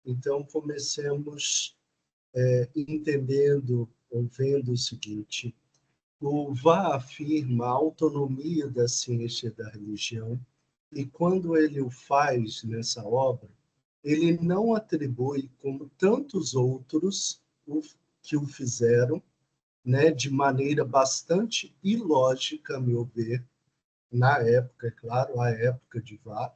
Então, comecemos entendendo ou vendo o seguinte: o Vah afirma a autonomia da ciência e da religião, e quando ele o faz nessa obra, ele não atribui, como tantos outros que o fizeram, né, de maneira bastante ilógica, a meu ver, na época, é claro, a época de Vah,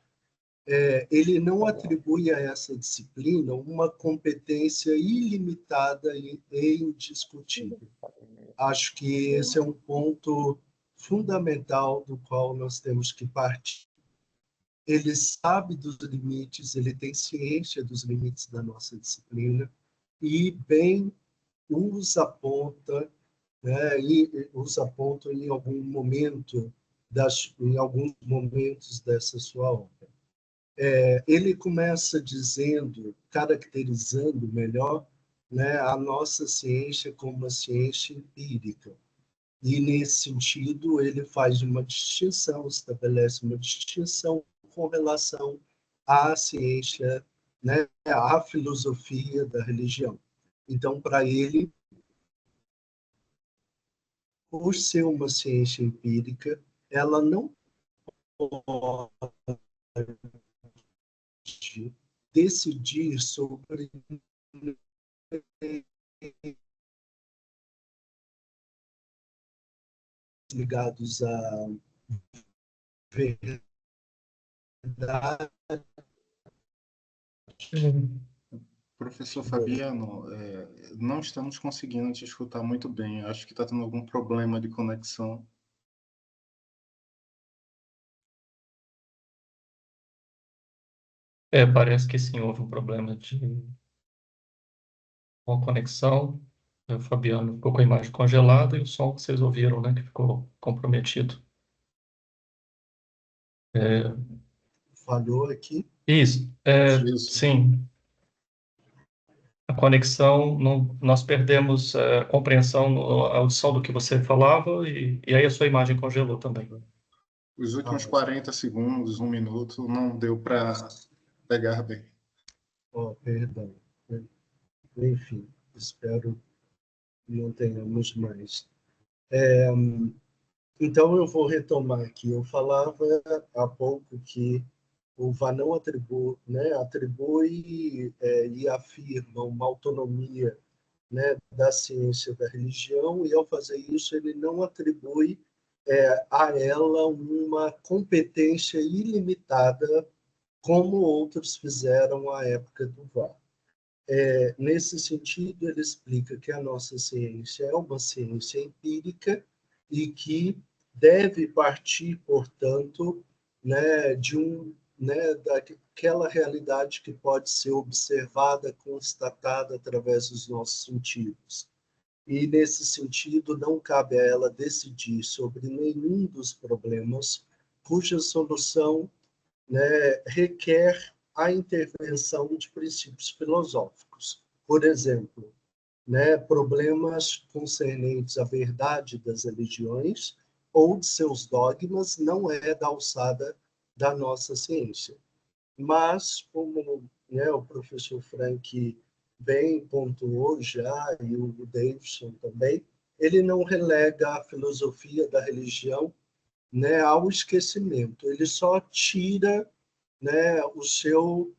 ele não atribui a essa disciplina uma competência ilimitada e indiscutível. Acho que esse é um ponto fundamental do qual nós temos que partir. Ele sabe dos limites, ele tem ciência dos limites da nossa disciplina e bem os aponta, né, e os aponta em algum momento em alguns momentos dessa sua obra. Ele começa dizendo, caracterizando melhor, né, a nossa ciência como uma ciência empírica. E, nesse sentido, ele faz uma distinção, estabelece uma distinção com relação à ciência, né, à filosofia da religião. Então, para ele, por ser uma ciência empírica, ela não pode decidir sobre ligados à verdade. Professor Fabiano, não estamos conseguindo te escutar muito bem. Acho que está tendo algum problema de conexão. Parece que sim, houve um problema com a conexão. O Fabiano ficou com a imagem congelada e o som que vocês ouviram, né, que ficou comprometido. Falhou aqui. Isso, Isso. sim. A conexão, nós perdemos a compreensão, a audição do que você falava e aí a sua imagem congelou também. Os últimos 40 segundos, 1 minuto, não deu para pegar bem. Perdão. Enfim, espero que não tenhamos mais. Então, eu vou retomar aqui. Eu falava há pouco que o Fanon atribui e afirma uma autonomia, né, da ciência da religião, e ao fazer isso ele não atribui a ela uma competência ilimitada, como outros fizeram à época do VAR. Nesse sentido, ele explica que a nossa ciência é uma ciência empírica e que deve partir, portanto, né, daquela realidade que pode ser observada, constatada através dos nossos sentidos. E, nesse sentido, não cabe a ela decidir sobre nenhum dos problemas cuja solução, né, requer a intervenção de princípios filosóficos. Por exemplo, né, problemas concernentes à verdade das religiões ou de seus dogmas não é da alçada da nossa ciência. Mas, como, né, o professor Frank bem pontuou já, e o Davidson também, ele não relega a filosofia da religião, né, ao esquecimento. Ele só tira, né, o seu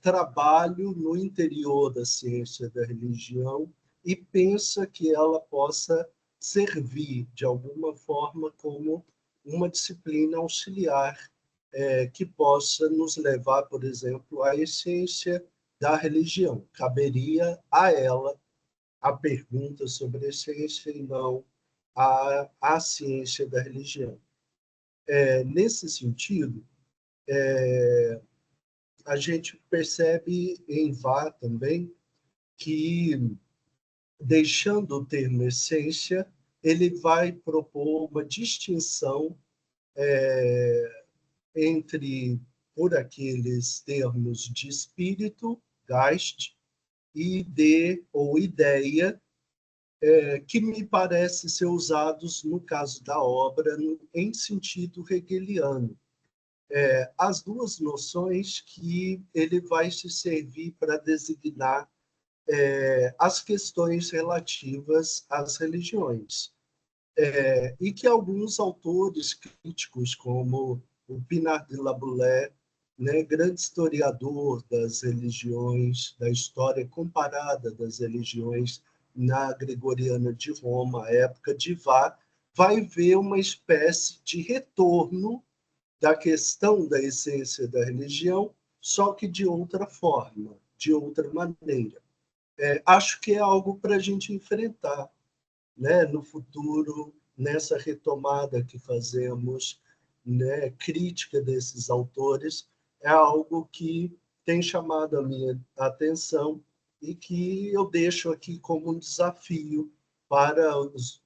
trabalho no interior da ciência da religião e pensa que ela possa servir, de alguma forma, como uma disciplina auxiliar que possa nos levar, por exemplo, à essência da religião. Caberia a ela a pergunta sobre a essência e não a ciência da religião. Nesse sentido, a gente percebe em Vá também que, deixando o termo essência, ele vai propor uma distinção entre, por aqueles termos de espírito, Geist, e de ou ideia, que me parece ser usados, no caso da obra, em sentido hegeliano. As duas noções que ele vai se servir para designar as questões relativas às religiões. E que alguns autores críticos, como o Pinard de Laboulaye, né, grande historiador das religiões, da história comparada das religiões na Gregoriana de Roma, época de Vá, vai ver uma espécie de retorno da questão da essência da religião, só que de outra forma, de outra maneira. Acho que é algo para a gente enfrentar, né, no futuro, nessa retomada que fazemos, né, crítica desses autores, é algo que tem chamado a minha atenção e que eu deixo aqui como um desafio para os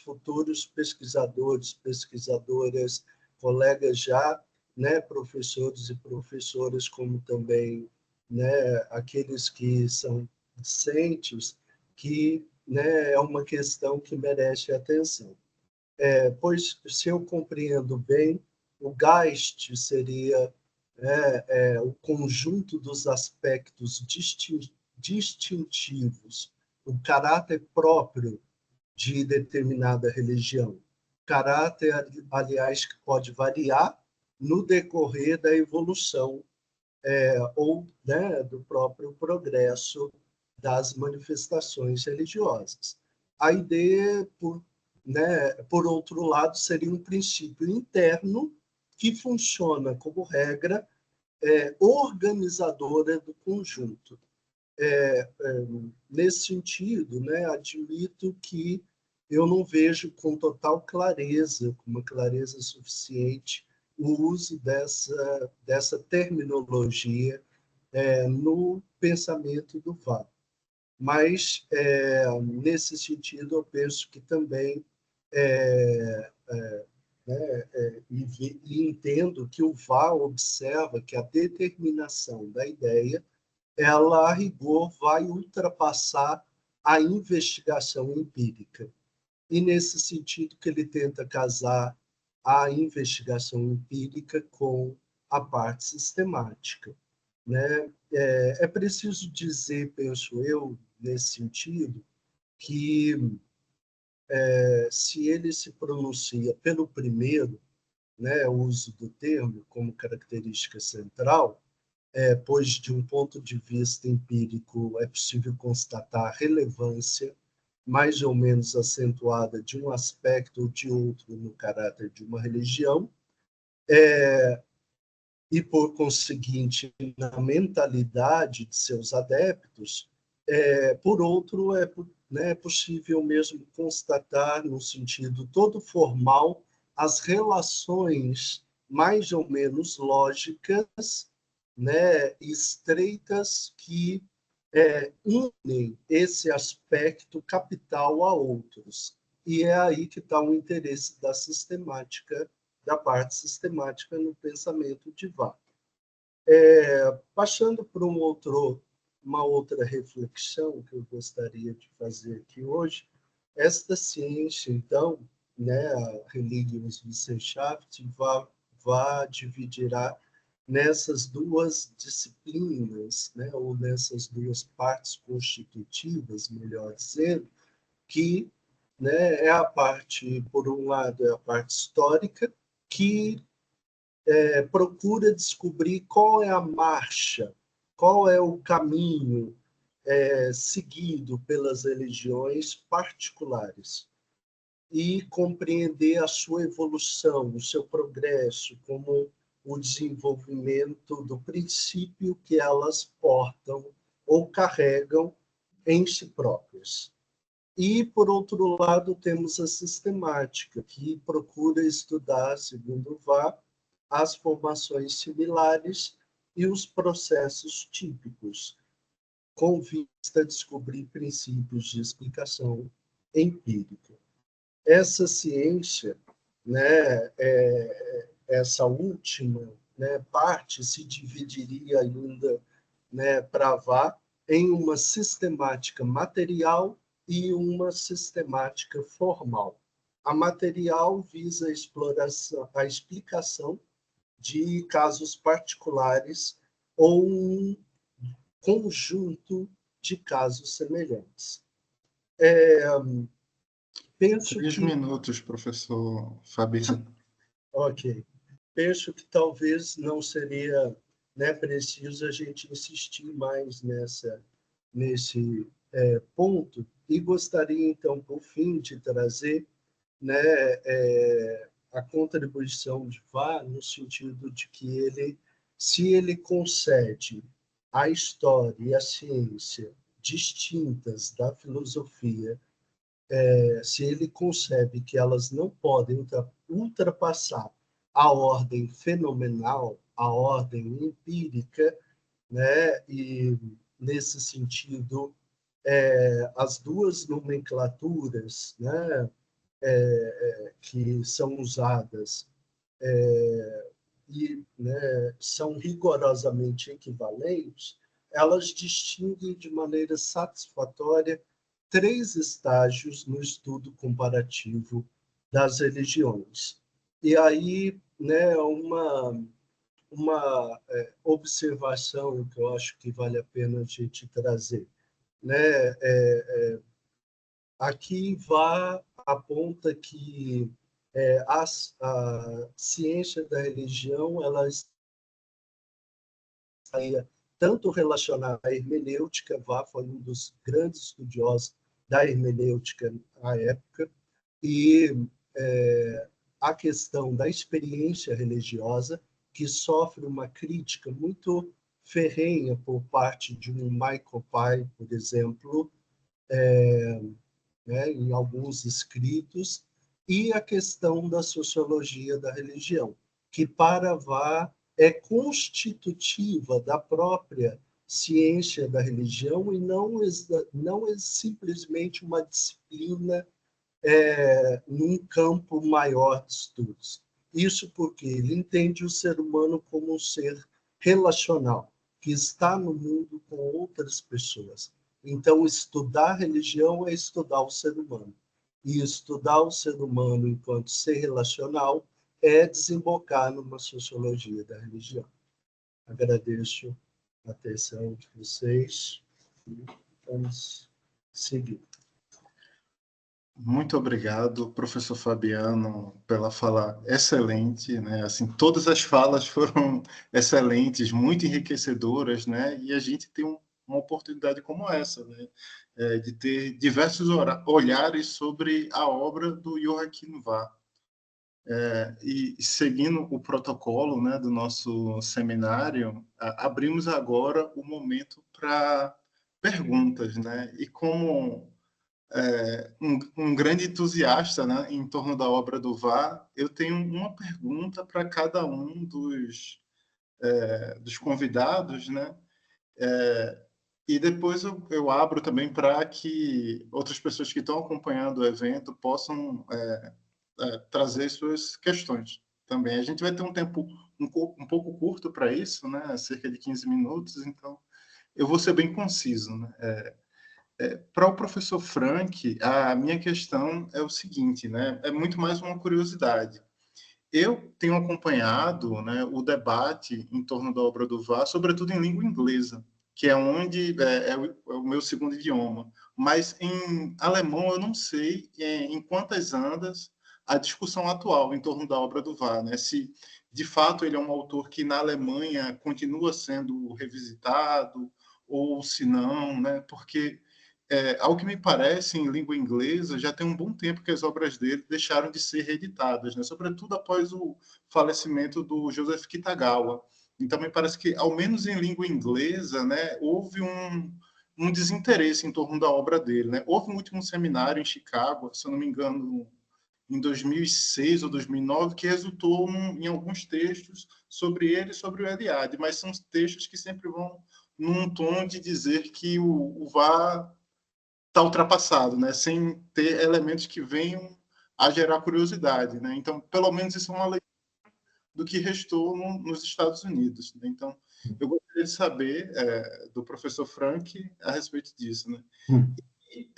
futuros pesquisadores, pesquisadoras, colegas já, né, professores e professoras, como também, né, aqueles que são discentes, que, né, é uma questão que merece atenção. Pois, se eu compreendo bem, o Geist seria o conjunto dos aspectos distintivos, o caráter próprio de determinada religião. Caráter, aliás, que pode variar no decorrer da evolução ou, né, do próprio progresso das manifestações religiosas. A ideia, por né, por outro lado, seria um princípio interno que funciona como regra organizadora do conjunto. Nesse sentido, né, admito que eu não vejo com total clareza, com uma clareza suficiente, o uso dessa terminologia no pensamento do VAR. Mas, nesse sentido, eu penso que também e entendo que o VAR observa que a determinação da ideia, ela, a rigor, vai ultrapassar a investigação empírica. E, nesse sentido, que ele tenta casar a investigação empírica com a parte sistemática, né? É preciso dizer, penso eu, nesse sentido, que se ele se pronuncia pelo primeiro, né, o uso do termo como característica central, pois, de um ponto de vista empírico, é possível constatar a relevância mais ou menos acentuada de um aspecto ou de outro no caráter de uma religião, e, por conseguinte, na mentalidade de seus adeptos. Por outro, é possível mesmo constatar, no sentido todo formal, as relações mais ou menos lógicas, né, estreitas, que unem esse aspecto capital a outros. E é aí que está o interesse da sistemática, da parte sistemática no pensamento de Vá. Passando para uma outra reflexão que eu gostaria de fazer aqui hoje, esta ciência, então, né, a Religionswissenschaft, dividirá nessas duas disciplinas, né, ou nessas duas partes constitutivas, melhor dizendo, que, né, é a parte, por um lado, é a parte histórica, que procura descobrir qual é a marcha, qual é o caminho seguido pelas religiões particulares, e compreender a sua evolução, o seu progresso, como o desenvolvimento do princípio que elas portam ou carregam em si próprias. E, por outro lado, temos a sistemática, que procura estudar, segundo Vá, as formações similares e os processos típicos, com vista a descobrir princípios de explicação empírica. Essa ciência, né, essa última, né, parte, se dividiria ainda, né, para Vá, em uma sistemática material e uma sistemática formal. A material visa a exploração, a explicação de casos particulares ou um conjunto de casos semelhantes. Penso 3 que... minutos, professor Fabiano. Ok. Penso que talvez não seria, né, preciso a gente insistir mais nesse ponto, e gostaria, então, por fim, de trazer, né, a contribuição de Vá, no sentido de que se ele concede a história e a ciência distintas da filosofia, se ele concebe que elas não podem ultrapassar a ordem fenomenal, a ordem empírica, né? E, nesse sentido, as duas nomenclaturas, né, que são usadas e, né, são rigorosamente equivalentes, elas distinguem de maneira satisfatória 3 estágios no estudo comparativo das religiões. E aí, né, uma observação que eu acho que vale a pena a gente trazer, né? Aqui Vá aponta que a ciência da religião, ela estaria tanto relacionada à hermenêutica. Vá foi um dos grandes estudiosos da hermenêutica à época, e a questão da experiência religiosa, que sofre uma crítica muito ferrenha por parte de um Michael Pye, por exemplo, né, em alguns escritos, e a questão da sociologia da religião, que para Vá é constitutiva da própria ciência da religião e não é simplesmente uma disciplina num campo maior de estudos. Isso porque ele entende o ser humano como um ser relacional, que está no mundo com outras pessoas. Então, estudar religião é estudar o ser humano. E estudar o ser humano enquanto ser relacional é desembocar numa sociologia da religião. Agradeço a atenção de vocês. Vamos seguir. Muito obrigado, professor Fabiano, pela fala excelente, né? Assim, todas as falas foram excelentes, muito enriquecedoras, né? E a gente tem uma oportunidade como essa, né? De ter diversos olhares sobre a obra do Joachim Vá. E seguindo o protocolo, né, do nosso seminário, abrimos agora o momento para perguntas, né? E como um grande entusiasta, né, em torno da obra do Vá, eu tenho uma pergunta para cada um dos convidados, né? E depois eu abro também para que outras pessoas que estão acompanhando o evento possam trazer suas questões também. A gente vai ter um tempo um pouco curto para isso, né? Cerca de 15 minutos, então eu vou ser bem conciso, né? Para o professor Frank, a minha questão é o seguinte, né? É muito mais uma curiosidade. Eu tenho acompanhado, né, o debate em torno da obra do Vá, sobretudo em língua inglesa, que é onde é o meu segundo idioma. Mas em alemão eu não sei em quantas andas a discussão atual em torno da obra do Vá, né? Se de fato ele é um autor que na Alemanha continua sendo revisitado ou se não, né? Porque ao que me parece, em língua inglesa, já tem um bom tempo que as obras dele deixaram de ser reeditadas, né? Sobretudo após o falecimento do Joseph Kitagawa. Então, me parece que, ao menos em língua inglesa, né, houve um desinteresse em torno da obra dele, né? Houve um último seminário em Chicago, se eu não me engano, em 2006 ou 2009, que resultou em alguns textos sobre ele e sobre o Eliade, mas são textos que sempre vão num tom de dizer que o Vá está ultrapassado, né? Sem ter elementos que venham a gerar curiosidade, né? Então, pelo menos isso é uma leitura do que restou nos Estados Unidos, né? Então, eu gostaria de saber do professor Frank a respeito disso, né? E,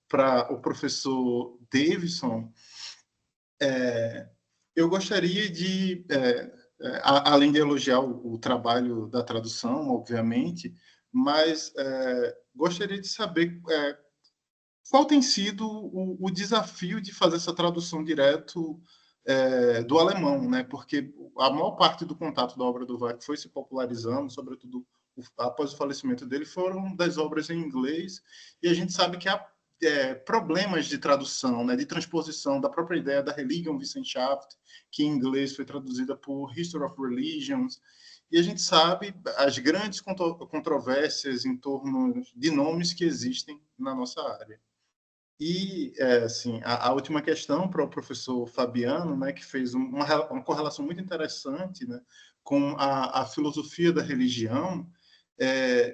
para o professor Davidson, eu gostaria de, além de elogiar o trabalho da tradução, obviamente, mas gostaria de saber qual tem sido o desafio de fazer essa tradução direto do alemão, né? Porque a maior parte do contato da obra do Vá foi se popularizando, sobretudo após o falecimento dele, foram das obras em inglês, e a gente sabe que há problemas de tradução, né? De transposição da própria ideia da Religionswissenschaft, que em inglês foi traduzida por History of Religions, e a gente sabe as grandes controvérsias em torno de nomes que existem na nossa área. E, assim, a última questão para o professor Fabiano, né, que fez uma correlação muito interessante, né, com a filosofia da religião,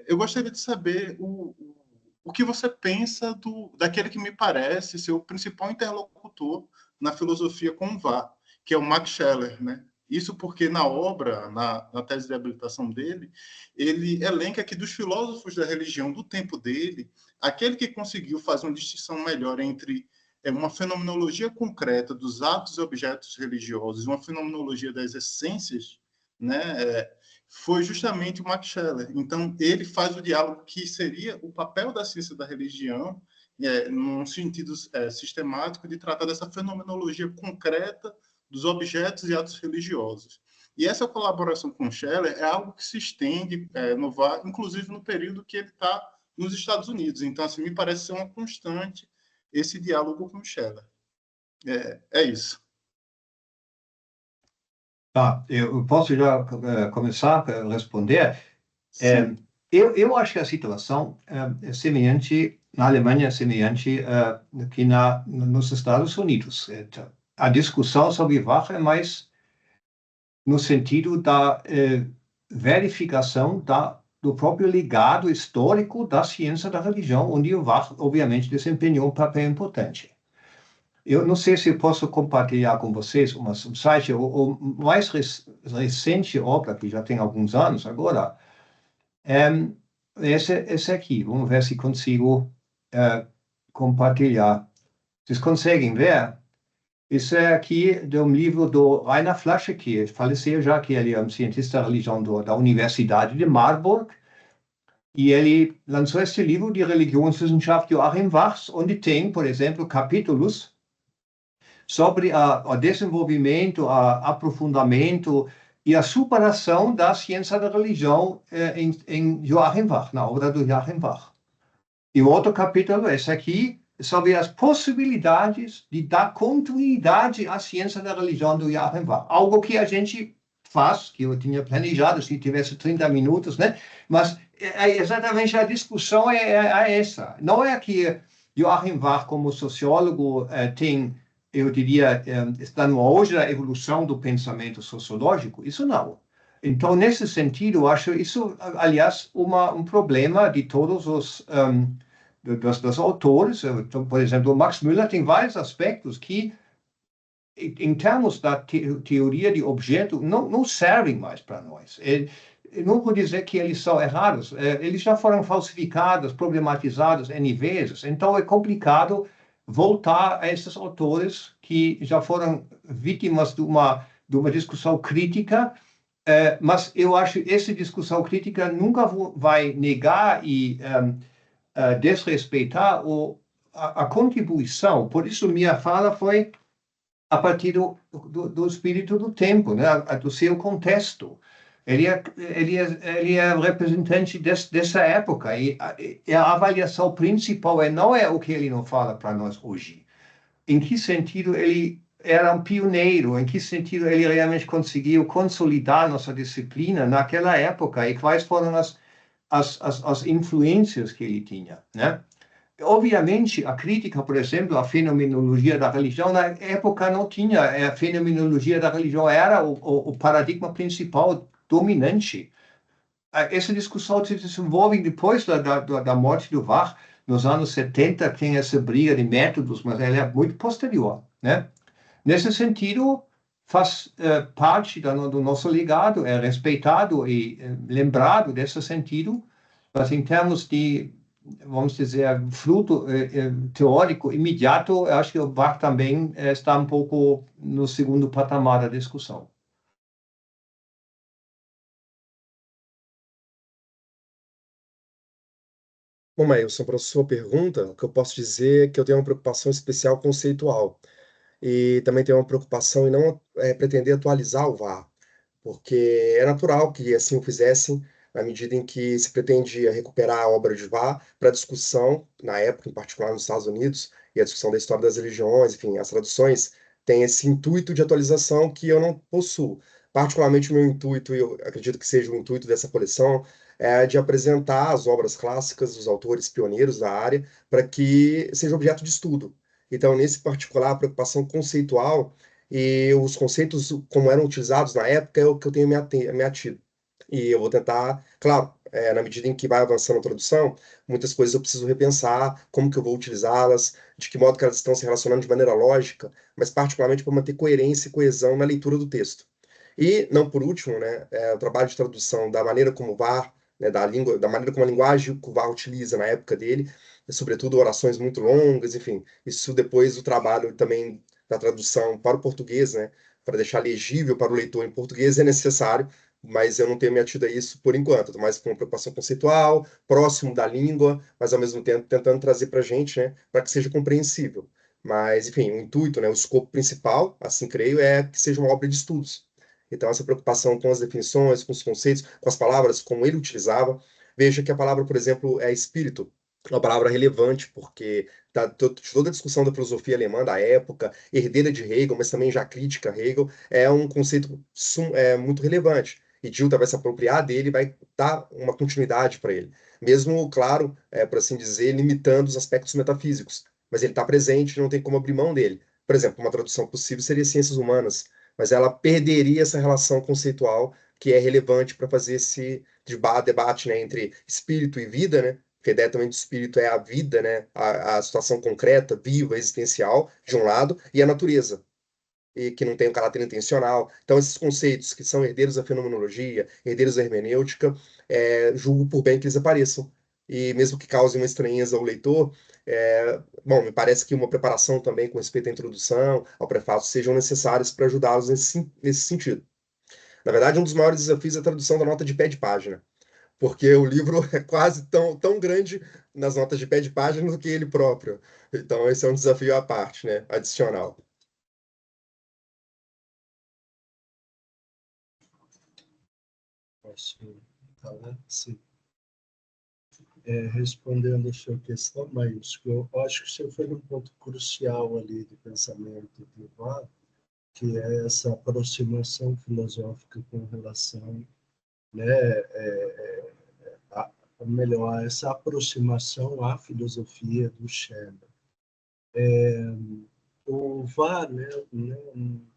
eu gostaria de saber o que você pensa daquele que me parece ser o principal interlocutor na filosofia com o Vá, que é o Max Scheler, né? Isso porque na obra, na tese de habilitação dele, ele elenca que dos filósofos da religião do tempo dele, aquele que conseguiu fazer uma distinção melhor entre uma fenomenologia concreta dos atos e objetos religiosos, uma fenomenologia das essências, né, foi justamente o Max Scheler. Então, ele faz o diálogo que seria o papel da ciência da religião, num sentido sistemático, de tratar dessa fenomenologia concreta dos objetos e atos religiosos. E essa colaboração com Scheler é algo que se estende no Vá, inclusive no período que ele está nos Estados Unidos. Então, assim, me parece ser uma constante esse diálogo com Scheler. É isso. Tá, eu posso já começar a responder? Sim. Eu acho que a situação é semelhante, na Alemanha, é semelhante aqui nos Estados Unidos. A discussão sobre Bach é mais no sentido da verificação do próprio legado histórico da ciência da religião, onde o Bach, obviamente, desempenhou um papel importante. Eu não sei se eu posso compartilhar com vocês um site, o mais recente obra, que já tem alguns anos agora, esse aqui. Vamos ver se consigo compartilhar. Vocês conseguem ver? Isso é aqui de um livro do Rainer Flasche, que faleceu já, que ele é um cientista da religião da Universidade de Marburg. E ele lançou este livro de Religionswissenschaft Joachim Bachs, onde tem, por exemplo, capítulos sobre o desenvolvimento, aprofundamento e a superação da ciência da religião em Joachim Bach, na obra do Joachim Bach. E o outro capítulo, esse aqui, sobre as possibilidades de dar continuidade à ciência da religião do Joachim Bach. Algo que a gente faz, que eu tinha planejado, se tivesse 30 minutos, né? Mas exatamente a discussão é essa. Não é que Joachim Bach, como sociólogo, tem, eu diria, está no auge da evolução do pensamento sociológico. Isso não. Então, nesse sentido, eu acho isso, aliás, um problema de todos os dos autores. Então, por exemplo, o Max Müller tem vários aspectos que, em termos da teoria de objeto, não servem mais para nós. Eu não vou dizer que eles são errados, eles já foram falsificados, problematizados N vezes, então é complicado voltar a esses autores que já foram vítimas de uma discussão crítica, mas eu acho que essa discussão crítica nunca vai negar e desrespeitar a contribuição. Por isso, minha fala foi a partir do espírito do tempo, né? Do seu contexto. Ele é representante dessa época, e a avaliação principal não é o que ele não fala para nós hoje. Em que sentido ele era um pioneiro, em que sentido ele realmente conseguiu consolidar nossa disciplina naquela época, e quais foram as influências que ele tinha, né? Obviamente, a crítica, por exemplo, à fenomenologia da religião, na época não tinha. A fenomenologia da religião era o paradigma principal, dominante. Essa discussão se desenvolve depois da morte do Bach, nos anos 70, tem essa briga de métodos, mas ela é muito posterior, né? Nesse sentido, faz parte do nosso legado, é respeitado e lembrado desse sentido, mas em termos de, vamos dizer, fruto teórico imediato, eu acho que o Bach também está um pouco no segundo patamar da discussão. Bom, Mailson, para a sua pergunta, o que eu posso dizer é que eu tenho uma preocupação especial conceitual e também tenho uma preocupação em não pretender atualizar o VAR, porque é natural que assim o fizessem na medida em que se pretendia recuperar a obra de VAR para discussão, na época, em particular nos Estados Unidos, e a discussão da história das religiões, enfim, as traduções têm esse intuito de atualização que eu não possuo. Particularmente o meu intuito, e eu acredito que seja o intuito dessa coleção, é de apresentar as obras clássicas dos autores pioneiros da área para que seja objeto de estudo. Então, nesse particular, a preocupação conceitual e os conceitos como eram utilizados na época é o que eu tenho me atido. E eu vou tentar, claro, na medida em que vai avançando a produção, muitas coisas eu preciso repensar, como que eu vou utilizá-las, de que modo que elas estão se relacionando de maneira lógica, mas particularmente para manter coerência e coesão na leitura do texto. E, não por último, né, o trabalho de tradução da maneira como o VAR, né, da maneira como a linguagem que o VAR utiliza na época dele, sobretudo orações muito longas, enfim, isso depois o trabalho também da tradução para o português, né, para deixar legível para o leitor em português é necessário, mas eu não tenho me atido a isso por enquanto. Estou mais com uma preocupação conceitual, próximo da língua, mas ao mesmo tempo tentando trazer para a gente, né, para que seja compreensível. Mas, enfim, o intuito, né, o escopo principal, assim creio, é que seja uma obra de estudos. Então, essa preocupação com as definições, com os conceitos, com as palavras, como ele utilizava. Veja que a palavra, por exemplo, é espírito. uma palavra relevante, porque toda a discussão da filosofia alemã da época, herdeira de Hegel, mas também já crítica a Hegel, é um conceito muito relevante. E Dilthey vai se apropriar dele, vai dar uma continuidade para ele. Mesmo, claro, por assim dizer, limitando os aspectos metafísicos. Mas ele está presente, não tem como abrir mão dele. Por exemplo, uma tradução possível seria ciências humanas, mas ela perderia essa relação conceitual que é relevante para fazer esse debate, né, entre espírito e vida, né? Porque a ideia também do espírito é a vida, né? A situação concreta, viva, existencial, de um lado, e a natureza, e que não tem um caráter intencional. Então, esses conceitos que são herdeiros da fenomenologia, herdeiros da hermenêutica, julgo por bem que eles apareçam. E mesmo que causem uma estranheza ao leitor, bom, me parece que uma preparação também com respeito à introdução, ao prefácio, sejam necessárias para ajudá-los nesse sentido. Na verdade, um dos maiores desafios é a tradução da nota de pé de página, porque o livro é quase tão grande nas notas de pé de página do que ele próprio. Então, esse é um desafio à parte, né? Adicional. Posso falar? Sim. Respondendo a sua questão, mas eu acho que você foi um ponto crucial ali do pensamento do Vá, que é essa aproximação filosófica com relação, né, ou melhor, essa aproximação à filosofia do Scheller. O Vá, né,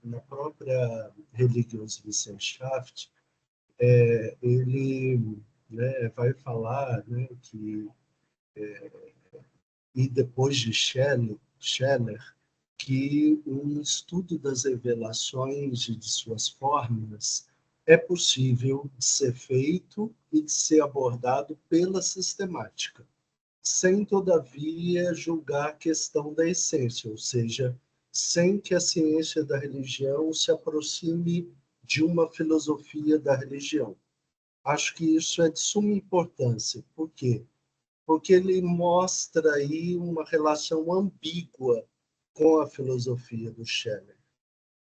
na própria Religionswissenschaft, ele, né, vai falar, né, que e depois de Scheller, que um estudo das revelações e de suas formas é possível de ser feito e de ser abordado pela sistemática, sem, todavia, julgar a questão da essência, ou seja, sem que a ciência da religião se aproxime de uma filosofia da religião. Acho que isso é de suma importância. Por quê? Porque ele mostra aí uma relação ambígua com a filosofia do Scheller.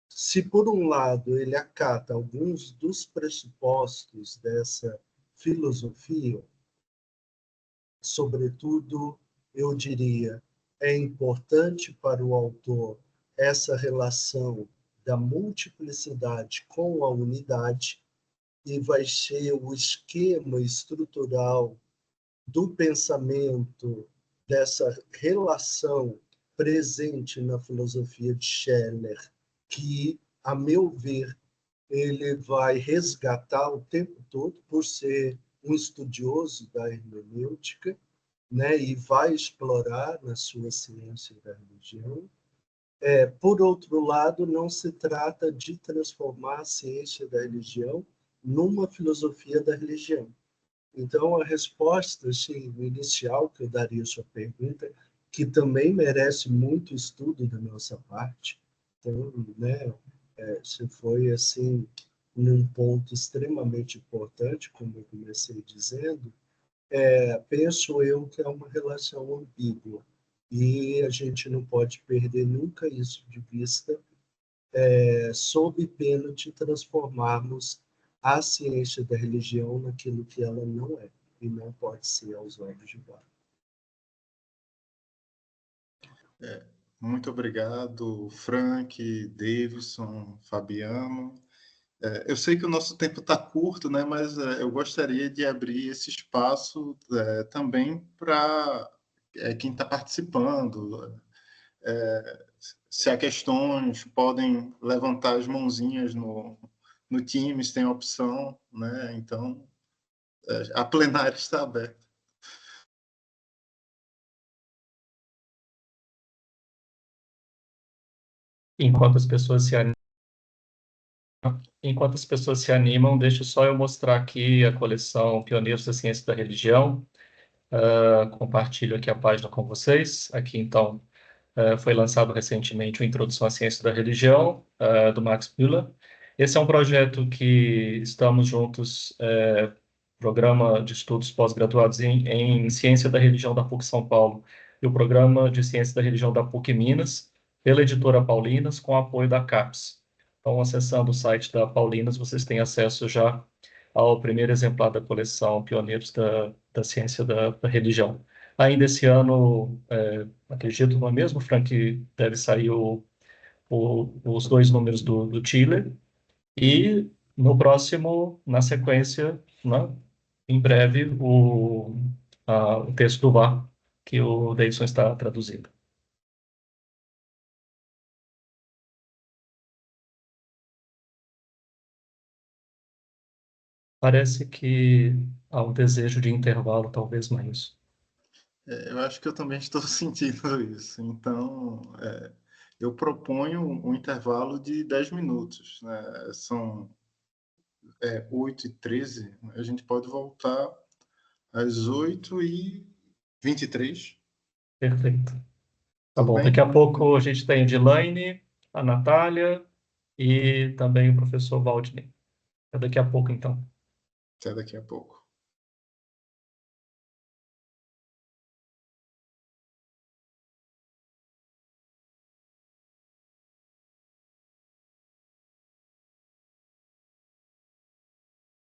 Se, por um lado, ele acata alguns dos pressupostos dessa filosofia, sobretudo, eu diria, é importante para o autor essa relação da multiplicidade com a unidade, e vai ser o esquema estrutural do pensamento, dessa relação presente na filosofia de Scheller, que, a meu ver, ele vai resgatar o tempo todo, por ser um estudioso da hermenêutica, né, e vai explorar na sua ciência da religião. Por outro lado, não se trata de transformar a ciência da religião numa filosofia da religião. Então, a resposta assim, inicial que eu daria à sua pergunta, que também merece muito estudo da nossa parte, então, né, se foi assim num ponto extremamente importante, como eu comecei dizendo, penso eu que é uma relação ambígua e a gente não pode perder nunca isso de vista, sob pena de transformarmos a ciência da religião naquilo que ela não é e não pode ser aos olhos de Vá. Muito obrigado, Frank, Davidson, Fabiano. Eu sei que o nosso tempo está curto, né, mas eu gostaria de abrir esse espaço também para quem está participando. Se há questões, podem levantar as mãozinhas no Teams, tem a opção, né? Então, a plenária está aberta. Enquanto as pessoas se animam, deixa só eu mostrar aqui a coleção Pioneiros da Ciência da Religião. Compartilho aqui a página com vocês. Aqui, então, foi lançado recentemente o Introdução à Ciência da Religião, do Max Müller. Esse é um projeto que estamos juntos, Programa de Estudos Pós-Graduados em Ciência da Religião da PUC São Paulo e o Programa de Ciência da Religião da PUC Minas, pela editora Paulinas, com apoio da CAPES. Então, acessando o site da Paulinas, vocês têm acesso já ao primeiro exemplar da coleção Pioneiros da Ciência da Religião. Ainda esse ano, acredito, não é mesmo, Frank, deve sair os 2 números do Chile, e no próximo, na sequência, né, em breve, o texto do VAR, que o Davidson está traduzindo. Parece que há um desejo de intervalo, talvez mais. Eu acho que eu também estou sentindo isso. Então, eu proponho um intervalo de 10 minutos. Né? São 8h13. A gente pode voltar às 8h23. Perfeito. Tá Tudo bom, bem? daqui a pouco a gente tem a Dilaine, a Natália e também o professor Valdinei. Até daqui a pouco, então. Até daqui a pouco.